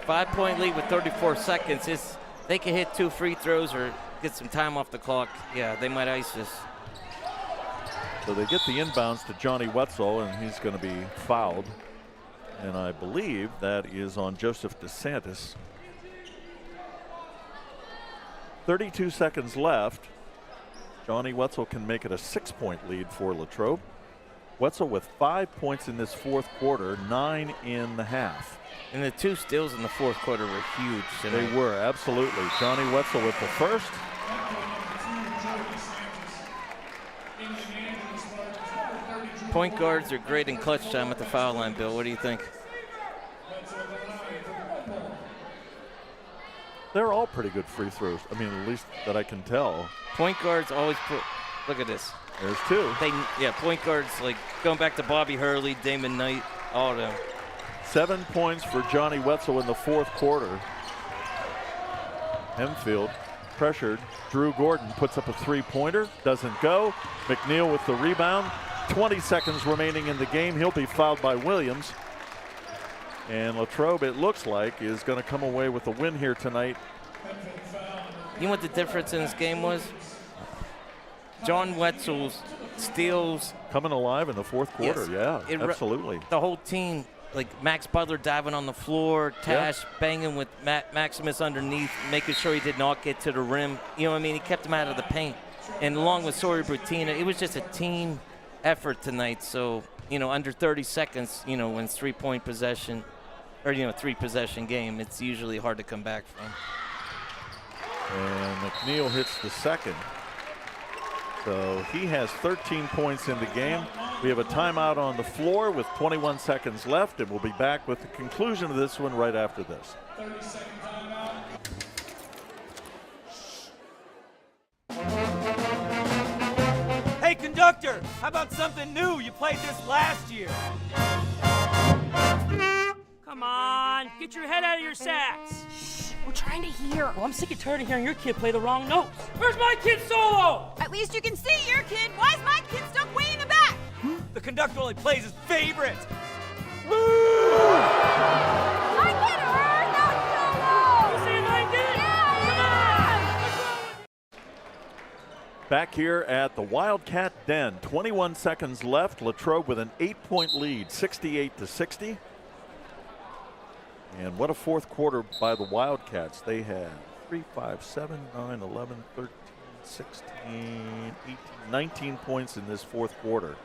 B: 5-point lead with 34 seconds. They can hit 2 free throws or get some time off the clock. Yeah, they might ice this.
A: So they get the inbounds to Johnny Wetzel, and he's going to be fouled. And I believe that is on Joseph DeSantis. 32 seconds left. Johnny Wetzel can make it a 6-point lead for Latrobe. Wetzel with 5 points in this 4th quarter, 9 in the half.
B: And the 2 steals in the 4th quarter were huge tonight.
A: They were, absolutely. Johnny Wetzel with the first.
B: Point guards are great in clutch time at the foul line, Bill. What do you think?
A: They're all pretty good free throws. I mean, at least that I can tell.
B: Point guards always put, look at this.
A: There's 2.
B: Point guards, like going back to Bobby Hurley, Damon Knight, all of them.
A: 7 points for Johnny Wetzel in the 4th quarter. Hempfield pressured. Drew Gordon puts up a three-pointer, doesn't go. McNeil with the rebound. 20 seconds remaining in the game. He'll be fouled by Williams. And Latrobe, it looks like, is going to come away with a win here tonight.
B: You know what the difference in this game was? John Wetzel's steals.
A: Coming alive in the fourth quarter,
B: yes.
A: Yeah, absolutely.
B: The whole team, like Max Butler diving on the floor, Tash banging with Maximus underneath, making sure he did not get to the rim. You know what I mean? He kept him out of the paint. And along with Sawyer Brutina, it was just a team effort tonight. So, under 30 seconds, when it's three-point possession, or, three-possession game, it's usually hard to come back from.
A: And McNeil hits the second. So he has 13 points in the game. We have a timeout on the floor with 21 seconds left, and we'll be back with the conclusion of this one right after this.
C: 30-second timeout.
K: Hey, conductor, how about something new? You played this last year.
L: Come on, get your head out of your sacks.
M: We're trying to hear.
L: Well, I'm sick and tired of hearing your kid play the wrong notes. Where's my kid solo?
M: At least you can see your kid. Why is my kid stuck way in the back?
K: The conductor only plays his favorite.
M: I get her, not solo.
L: You see what I did?
M: Yeah.
A: Back here at the Wildcat Den, 21 seconds left. Latrobe with an 8-point lead, 68-60. And what a fourth quarter by the Wildcats. They had 3, 5, 7, 9, 11, 13, 16, 18, 19 points in this fourth quarter.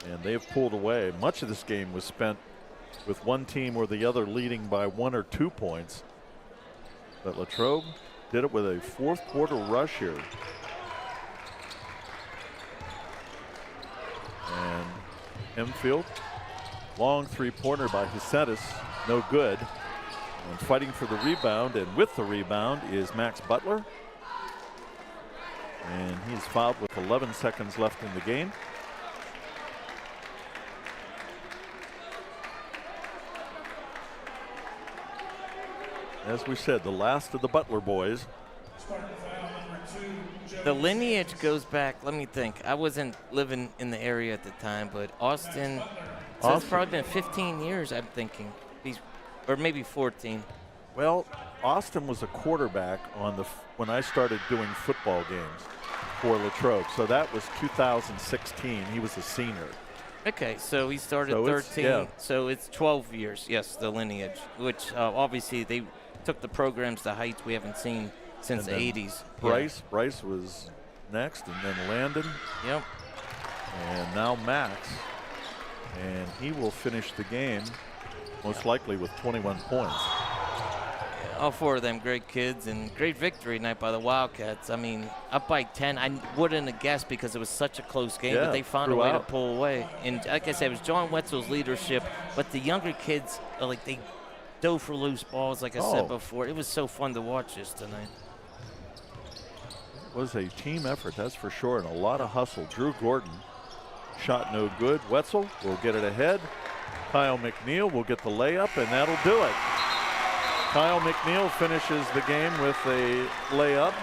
A: And they've pulled away. Much of this game was spent with one team or the other leading by 1 or 2 points. But Latrobe did it with a fourth quarter rush here. And Hempfield. Long three-pointer by Hisetis, no good. And fighting for the rebound, and with the rebound is Max Butler. And he's fouled with 11 seconds left in the game. As we said, the last of the Butler boys.
B: The lineage goes back, let me think. I wasn't living in the area at the time, but Austin. So it's probably been 15 years, I'm thinking, or maybe 14.
A: Well, Austin was a quarterback when I started doing football games for Latrobe. So that was 2016. He was a senior.
B: Okay, so he started 13. So it's 12 years, yes, the lineage, which obviously they took the programs to heights we haven't seen since the 80s.
A: Bryce was next, and then Landon.
B: Yep.
A: And now Max. And he will finish the game most likely with 21 points.
B: All four of them great kids, and great victory tonight by the Wildcats. I mean, up by 10, I wouldn't have guessed because it was such a close game, but they found a way to pull away. And like I said, it was John Wetzel's leadership, but the younger kids, they dove for loose balls, like I said before. It was so fun to watch this tonight.
A: It was a team effort, that's for sure, and a lot of hustle. Drew Gordon. Shot no good. Wetzel will get it ahead. Kyle McNeil will get the layup, and that'll do it. Kyle McNeil finishes the game with a layup.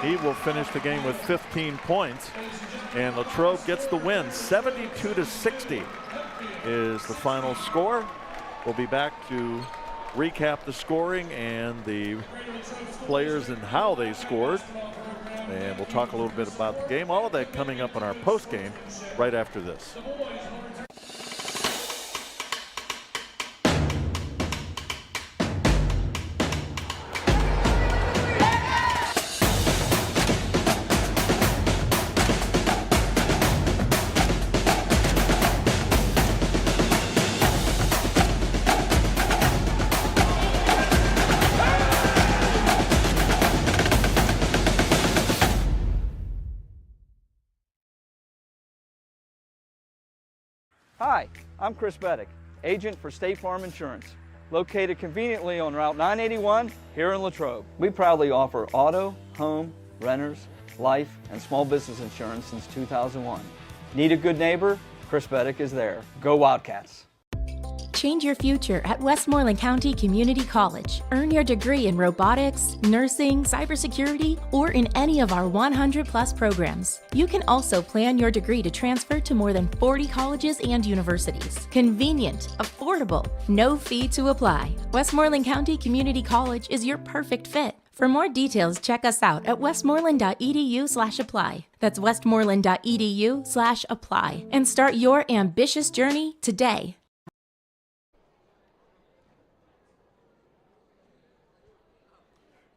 A: He will finish the game with 15 points, and Latrobe gets the win. 72-60 is the final score. We'll be back to recap the scoring and the players and how they scored. And we'll talk a little bit about the game. All of that coming up in our post-game right after this.
E: Hi, I'm Chris Beddick, agent for State Farm Insurance, located conveniently on Route 981 here in Latrobe. We proudly offer auto, home, renters, life, and small business insurance since 2001. Need a good neighbor? Chris Beddick is there. Go Wildcats!
H: change your future at Westmoreland County Community College. Earn your degree in robotics, nursing, cybersecurity, or in any of our 100-plus programs. You can also plan your degree to transfer to more than 40 colleges and universities. Convenient, affordable, no fee to apply. Westmoreland County Community College is your perfect fit. For more details, check us out at westmoreland.edu/apply. That's westmoreland.edu/apply. And start your ambitious journey today.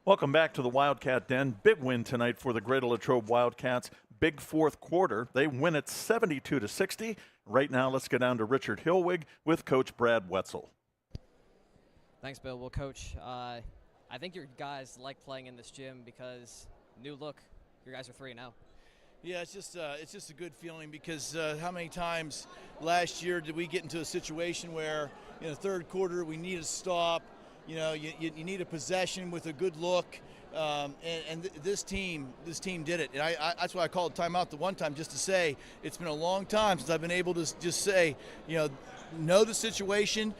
A: Welcome back to the Wildcat Den. Big win tonight for the Greater Latrobe Wildcats. Big fourth quarter. They win it 72-60. Right now, let's go down to Richard Hillwig with Coach Brad Wetzel.
Q: Thanks, Bill. Well, Coach, I think your guys like playing in this gym because new look. Your guys are 3-0.
R: Yeah, it's just a good feeling because how many times last year did we get into a situation where in the third quarter we need a stop, you need a possession with a good look, and this team did it. And that's why I called timeout the one time just to say it's been a long time since I've been able to just say, know the situation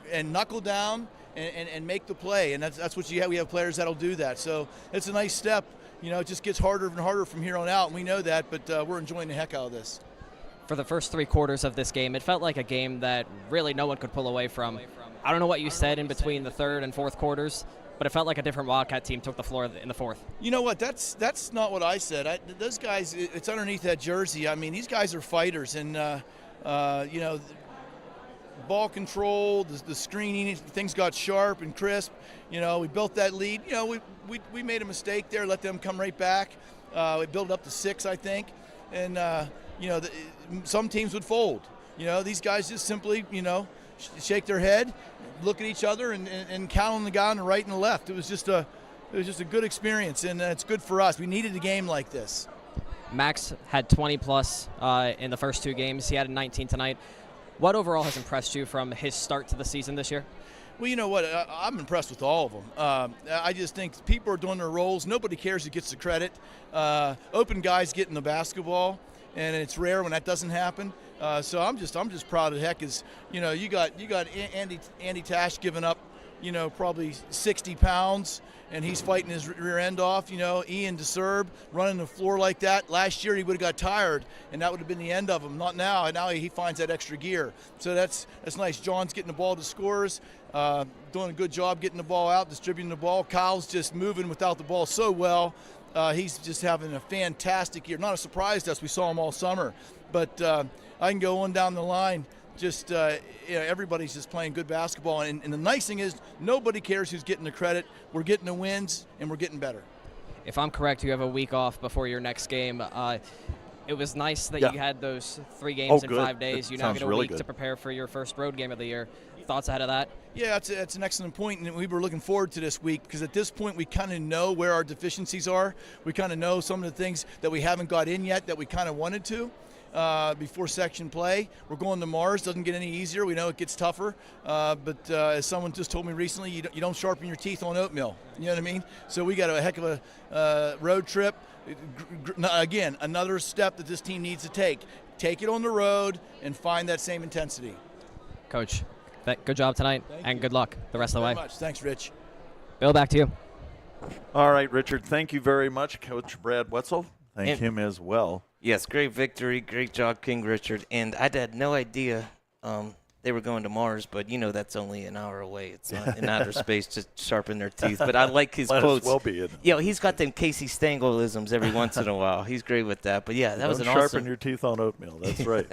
R: and knuckle down and make the play, and that's what you have. We have players that'll do that, so it's a nice step. It just gets harder and harder from here on out, and we know that, but we're enjoying the heck out of this.
Q: For the first 3 quarters of this game, it felt like a game that really no one could pull away from. I don't know what you said in between the third and fourth quarters, but it felt like a different Wildcat team took the floor in the fourth. You know what? That's not what I said. Those guys, it's underneath that jersey. I mean, these guys are fighters, and ball control, the screening, things got sharp and crisp. We built that lead. We made a mistake there, let them come right back. We built it up to 6, I think. And, some teams would fold. These guys just simply, shake their head, look at each other, and count on the guy on the right and the left. It was just a good experience, and it's good for us. We needed a game like this. Max had 20-plus in the first 2 games. He had 19 tonight. What overall has impressed you from his start to the season this year? Well, you know what? I'm impressed with all of them. I just think people are doing their roles. Nobody cares who gets the credit. Open guys getting the basketball, and it's rare when that doesn't happen. So I'm just proud of the heck. You got Andy Tash giving up, probably 60 pounds, and he's fighting his rear end off. Ian DeSerb running the floor like that. Last year he would have got tired, and that would have been the end of him. Not now. Now he finds that extra gear. So that's nice. John's getting the ball to scorers, doing a good job getting the ball out, distributing the ball. Kyle's just moving without the ball so well. He's just having a fantastic year. Not a surprise to us. We saw him all summer. But I can go on down the line. Just everybody's just playing good basketball, and the nice thing is nobody cares who's getting the credit. We're getting the wins, and we're getting better. If I'm correct, you have a week off before your next game. It was nice that you had those 3 games in 5 days. You now get a week to prepare for your first road game of the year. Thoughts ahead of that? Yeah, that's an excellent point, and we were looking forward to this week because at this point we kind of know where our deficiencies are. We kind of know some of the things that we haven't got in yet that we kind of wanted to. Before section play. We're going to Mars. Doesn't get any easier. We know it gets tougher. But as someone just told me recently, you don't sharpen your teeth on oatmeal. You know what I mean? So we got a heck of a road trip. Again, another step that this team needs to take. Take it on the road and find that same intensity. Coach, good job tonight, and good luck the rest of the way. Much. Thanks, Rich. Bill, back to you.
A: All right, Richard, thank you very much. Coach Brad Wetzel, thank him as well.
B: Yes, great victory, great job, King Richard. And I had no idea they were going to Mars, but that's only an hour away. It's not in outer space to sharpen their teeth. But I like his quotes.
A: Well be
B: he's got them Casey Stengel-isms every once in a while. He's great with that. But that was an awesome.
A: Don't sharpen your teeth on oatmeal. That's right.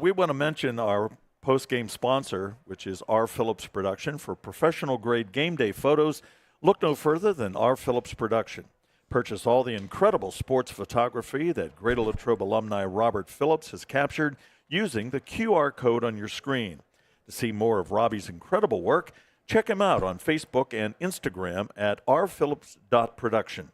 A: We want to mention our post-game sponsor, which is R. Phillips Production. For professional-grade game day photos, look no further than R. Phillips Production. Purchase all the incredible sports photography that Greater Latrobe alumni Robert Phillips has captured using the QR code on your screen. To see more of Robbie's incredible work, check him out on Facebook and Instagram at rphillips.production.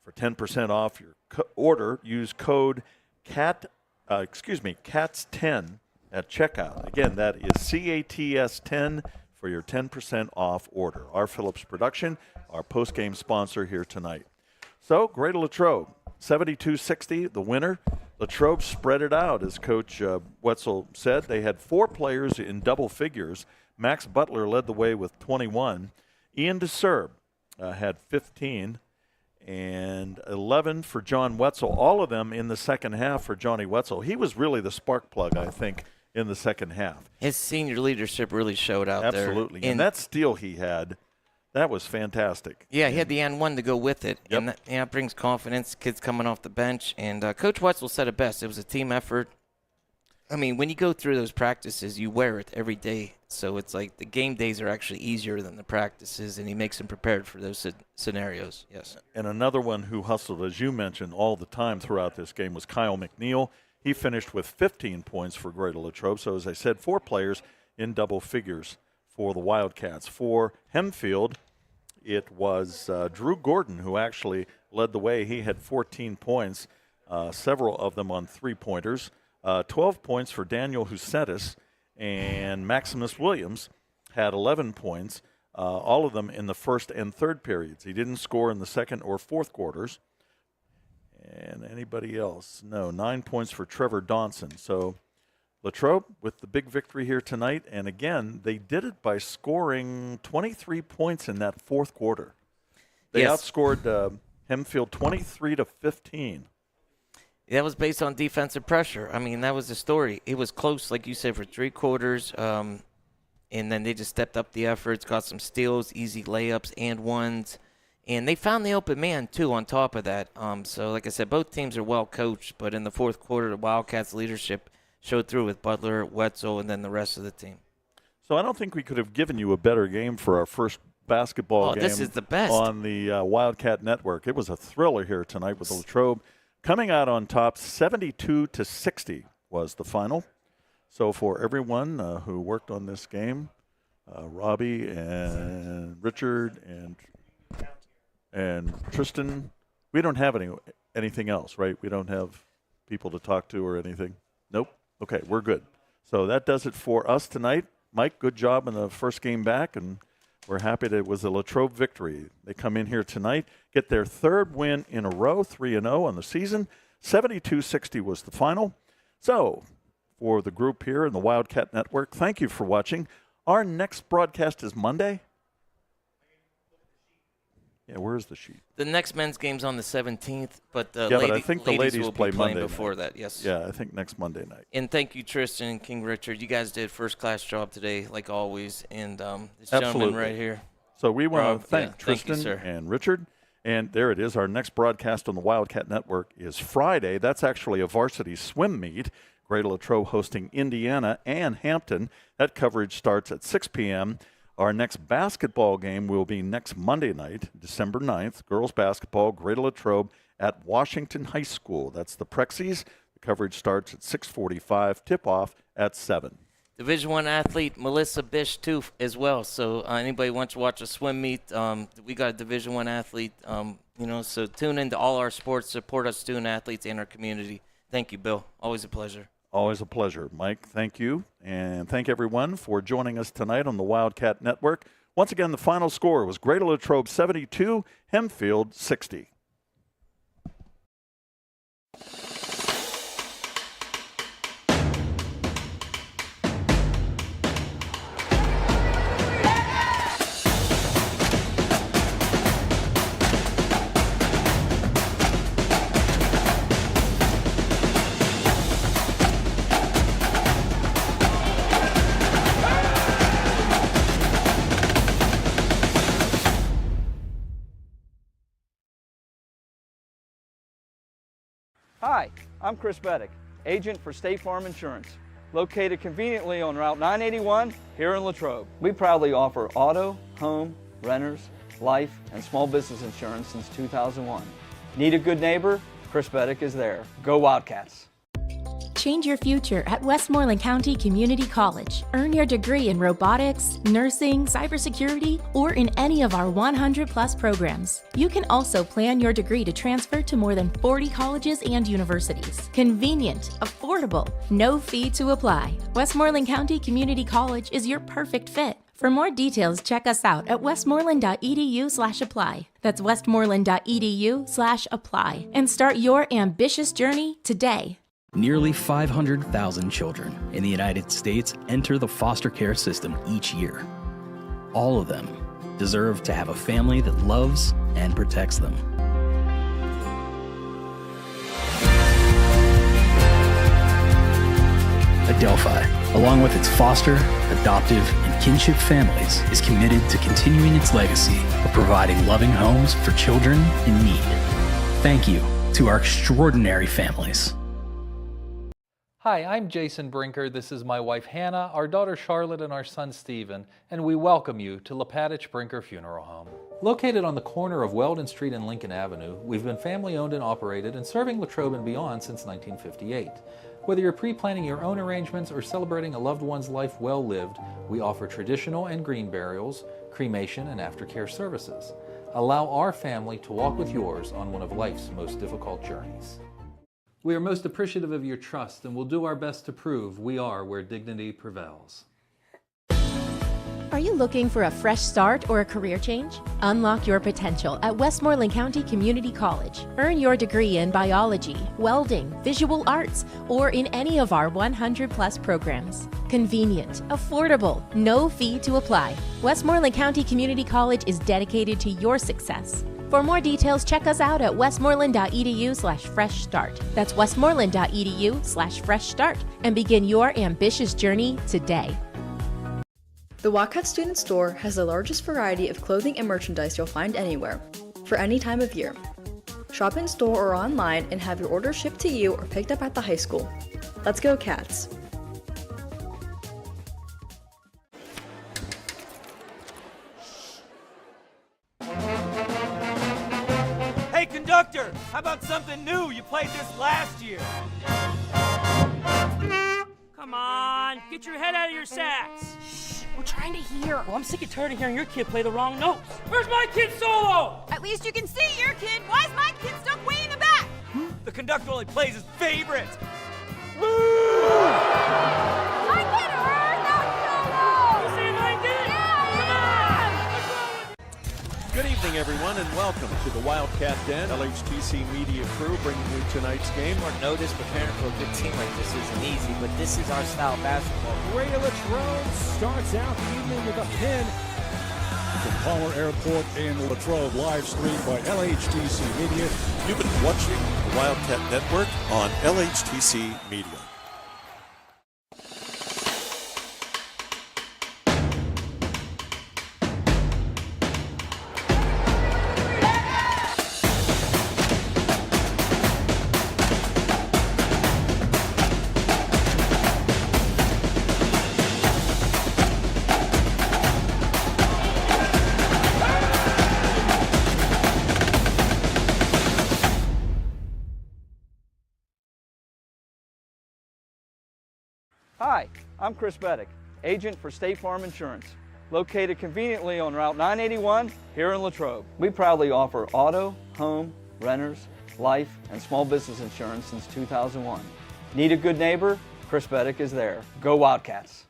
A: For 10% off your order, use code CATS10 at checkout. Again, that is CATS10 for your 10% off order. R. Phillips Production, our post-game sponsor here tonight. So, Greater Latrobe 72-60, the winner. Latrobe spread it out, as Coach Wetzel said. They had 4 players in double figures. Max Butler led the way with 21. Ian DeSerb had 15 and 11 for John Wetzel, all of them in the second half for Johnny Wetzel. He was really the spark plug, I think, in the second half.
B: His senior leadership really showed out there.
A: Absolutely. And that steal he had, that was fantastic.
B: Yeah, he had the N1 to go with it.
A: Yep.
B: And that brings confidence, kids coming off the bench. And Coach Wetzel said it best. It was a team effort. I mean, when you go through those practices, you wear it every day. So it's like the game days are actually easier than the practices, and he makes them prepared for those scenarios. Yes.
A: And another one who hustled, as you mentioned, all the time throughout this game was Kyle McNeil. He finished with 15 points for Greater Latrobe. So, as I said, 4 players in double figures for the Wildcats. For Hempfield, it was Drew Gordon who actually led the way. He had 14 points, several of them on three-pointers. 12 points for Daniel Husetis, and Maximus Williams had 11 points, all of them in the first and third periods. He didn't score in the second or fourth quarters. And anybody else? No, 9 points for Trevor Donson. So Latrobe with the big victory here tonight, and again, they did it by scoring 23 points in that fourth quarter. They outscored Hempfield 23-15.
B: That was based on defensive pressure. I mean, that was the story. It was close, like you said, for 3 quarters, and then they just stepped up the efforts, got some steals, easy layups, and ones. And they found the open man, too, on top of that. So, like I said, both teams are well coached, but in the fourth quarter, the Wildcats' leadership showed through with Butler, Wetzel, and then the rest of the team.
A: So I don't think we could have given you a better game for our first basketball game.
B: This is the best.
A: On the Wildcat Network. It was a thriller here tonight with Latrobe coming out on top. 72-60 was the final. So for everyone who worked on this game, Robbie and Richard and Tristan, we don't have anything else, right? We don't have people to talk to or anything? Nope. Okay, we're good. So that does it for us tonight. Mike, good job in the first game back, and we're happy that it was a Latrobe victory. They come in here tonight, get their third win in a row, 3-0 on the season. 72-60 was the final. So for the group here in the Wildcat Network, thank you for watching. Our next broadcast is Monday. Yeah, where's the sheet?
B: The next men's game's on the 17th, but the
A: but I think the ladies
B: will
A: play
B: be playing
A: Monday
B: before
A: night.
B: that. Yes.
A: Yeah, I think next Monday night.
B: And thank you, Tristan and King Richard. You guys did first-class job today, like always. And this gentleman right here.
A: So we want to thank Tristan
B: thank you, sir.
A: and Richard. And there it is. Our next broadcast on the Wildcat Network is Friday. That's actually a varsity swim meet. Greater Latrobe hosting Indiana and Hampton. That coverage starts at 6 p.m. Our next basketball game will be next Monday night, December 9th. Girls basketball, Greater Latrobe at Washington High School. That's the Prexies. The coverage starts at 6:45. Tip-off at 7.
B: Division I athlete Melissa Bish, too, as well. So anybody wants to watch a swim meet, we got a Division I athlete, so tune into all our sports, support our student athletes and our community. Thank you, Bill. Always a pleasure.
A: Always a pleasure. Mike, thank you. And thank everyone for joining us tonight on the Wildcat Network. Once again, the final score was Greater Latrobe 72, Hempfield 60.
E: Hi, I'm Chris Beddick, agent for State Farm Insurance, located conveniently on Route 981 here in Latrobe. We proudly offer auto, home, renters, life, and small business insurance since 2001. Need a good neighbor? Chris Beddick is there. Go Wildcats!
H: Change your future at Westmoreland County Community College. Earn your degree in robotics, nursing, cybersecurity, or in any of our 100-plus programs. You can also plan your degree to transfer to more than 40 colleges and universities. Convenient, affordable, no fee to apply. Westmoreland County Community College is your perfect fit. For more details, check us out at westmoreland.edu/apply. That's westmoreland.edu/apply. And start your ambitious journey today.
I: Nearly 500,000 children in the United States enter the foster care system each year. All of them deserve to have a family that loves and protects them. Adelphi, along with its foster, adoptive, and kinship families, is committed to continuing its legacy of providing loving homes for children in need. Thank you to our extraordinary families.
J: Hi, I'm Jason Brinker. This is my wife Hannah, our daughter Charlotte, and our son Stephen, and we welcome you to Latrobe Brinker Funeral Home. Located on the corner of Weldon Street and Lincoln Avenue, we've been family-owned and operated and serving Latrobe and beyond since 1958. Whether you're pre-planning your own arrangements or celebrating a loved one's life well lived, we offer traditional and green burials, cremation, and aftercare services. Allow our family to walk with yours on one of life's most difficult journeys. We are most appreciative of your trust and will do our best to prove we are where dignity prevails.
H: Are you looking for a fresh start or a career change? Unlock your potential at Westmoreland County Community College. Earn your degree in biology, welding, visual arts, or in any of our 100+ programs. Convenient, affordable, no fee to apply. Westmoreland County Community College is dedicated to your success. For more details, check us out at westmoreland.edu/fresh start. That's westmoreland.edu/fresh start and begin your ambitious journey today.
G: The Wildcat Student Store has the largest variety of clothing and merchandise you'll find anywhere, for any time of year. Shop in store or online and have your order shipped to you or picked up at the high school. Let's go, Cats!
K: Hey, conductor, how about something new? You played this last year.
L: Come on, get your head out of your sacks. We're trying to hear. Well, I'm sick and tired of hearing your kid play the wrong notes. Where's my kid solo?
M: At least you can see your kid. Why is my kid stuck way in the back?
K: The conductor only plays his favorites.
M: My kid heard that solo!
L: You say my kid?
M: Yeah!
O: Good evening, everyone, and welcome to the Wildcat Den. LHTC Media Crew bringing you tonight's game.
B: Short notice, preparing for a good team like this isn't easy, but this is our style of basketball.
N: Greater Latrobe starts out the evening with a pin. From Palmer Airport in Latrobe, live streamed by LHTC Media.
O: You've been watching the Wildcat Network on LHTC Media.
E: Hi, I'm Chris Beddick, agent for State Farm Insurance, located conveniently on Route 981 here in Latrobe. We proudly offer auto, home, renters, life, and small business insurance since 2001. Need a good neighbor? Chris Beddick is there. Go Wildcats!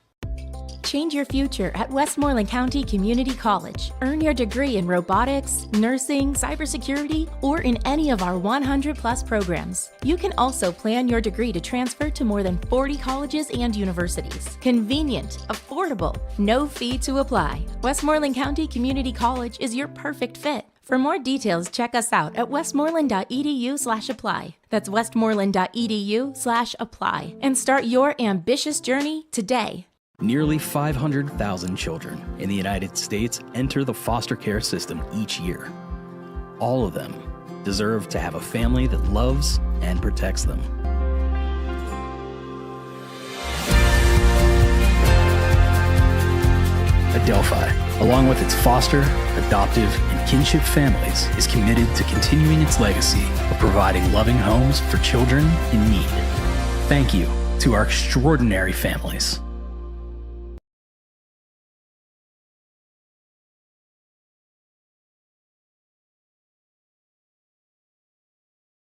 H: Change your future at Westmoreland County Community College. Earn your degree in robotics, nursing, cybersecurity, or in any of our 100+ programs. You can also plan your degree to transfer to more than 40 colleges and universities. Convenient, affordable, no fee to apply. Westmoreland County Community College is your perfect fit. For more details, check us out at westmoreland.edu/apply. That's westmoreland.edu/apply. And start your ambitious journey today.
I: Nearly 500,000 children in the United States enter the foster care system each year. All of them deserve to have a family that loves and protects them. Adelphi, along with its foster, adoptive, and kinship families, is committed to continuing its legacy of providing loving homes for children in need. Thank you to our extraordinary families.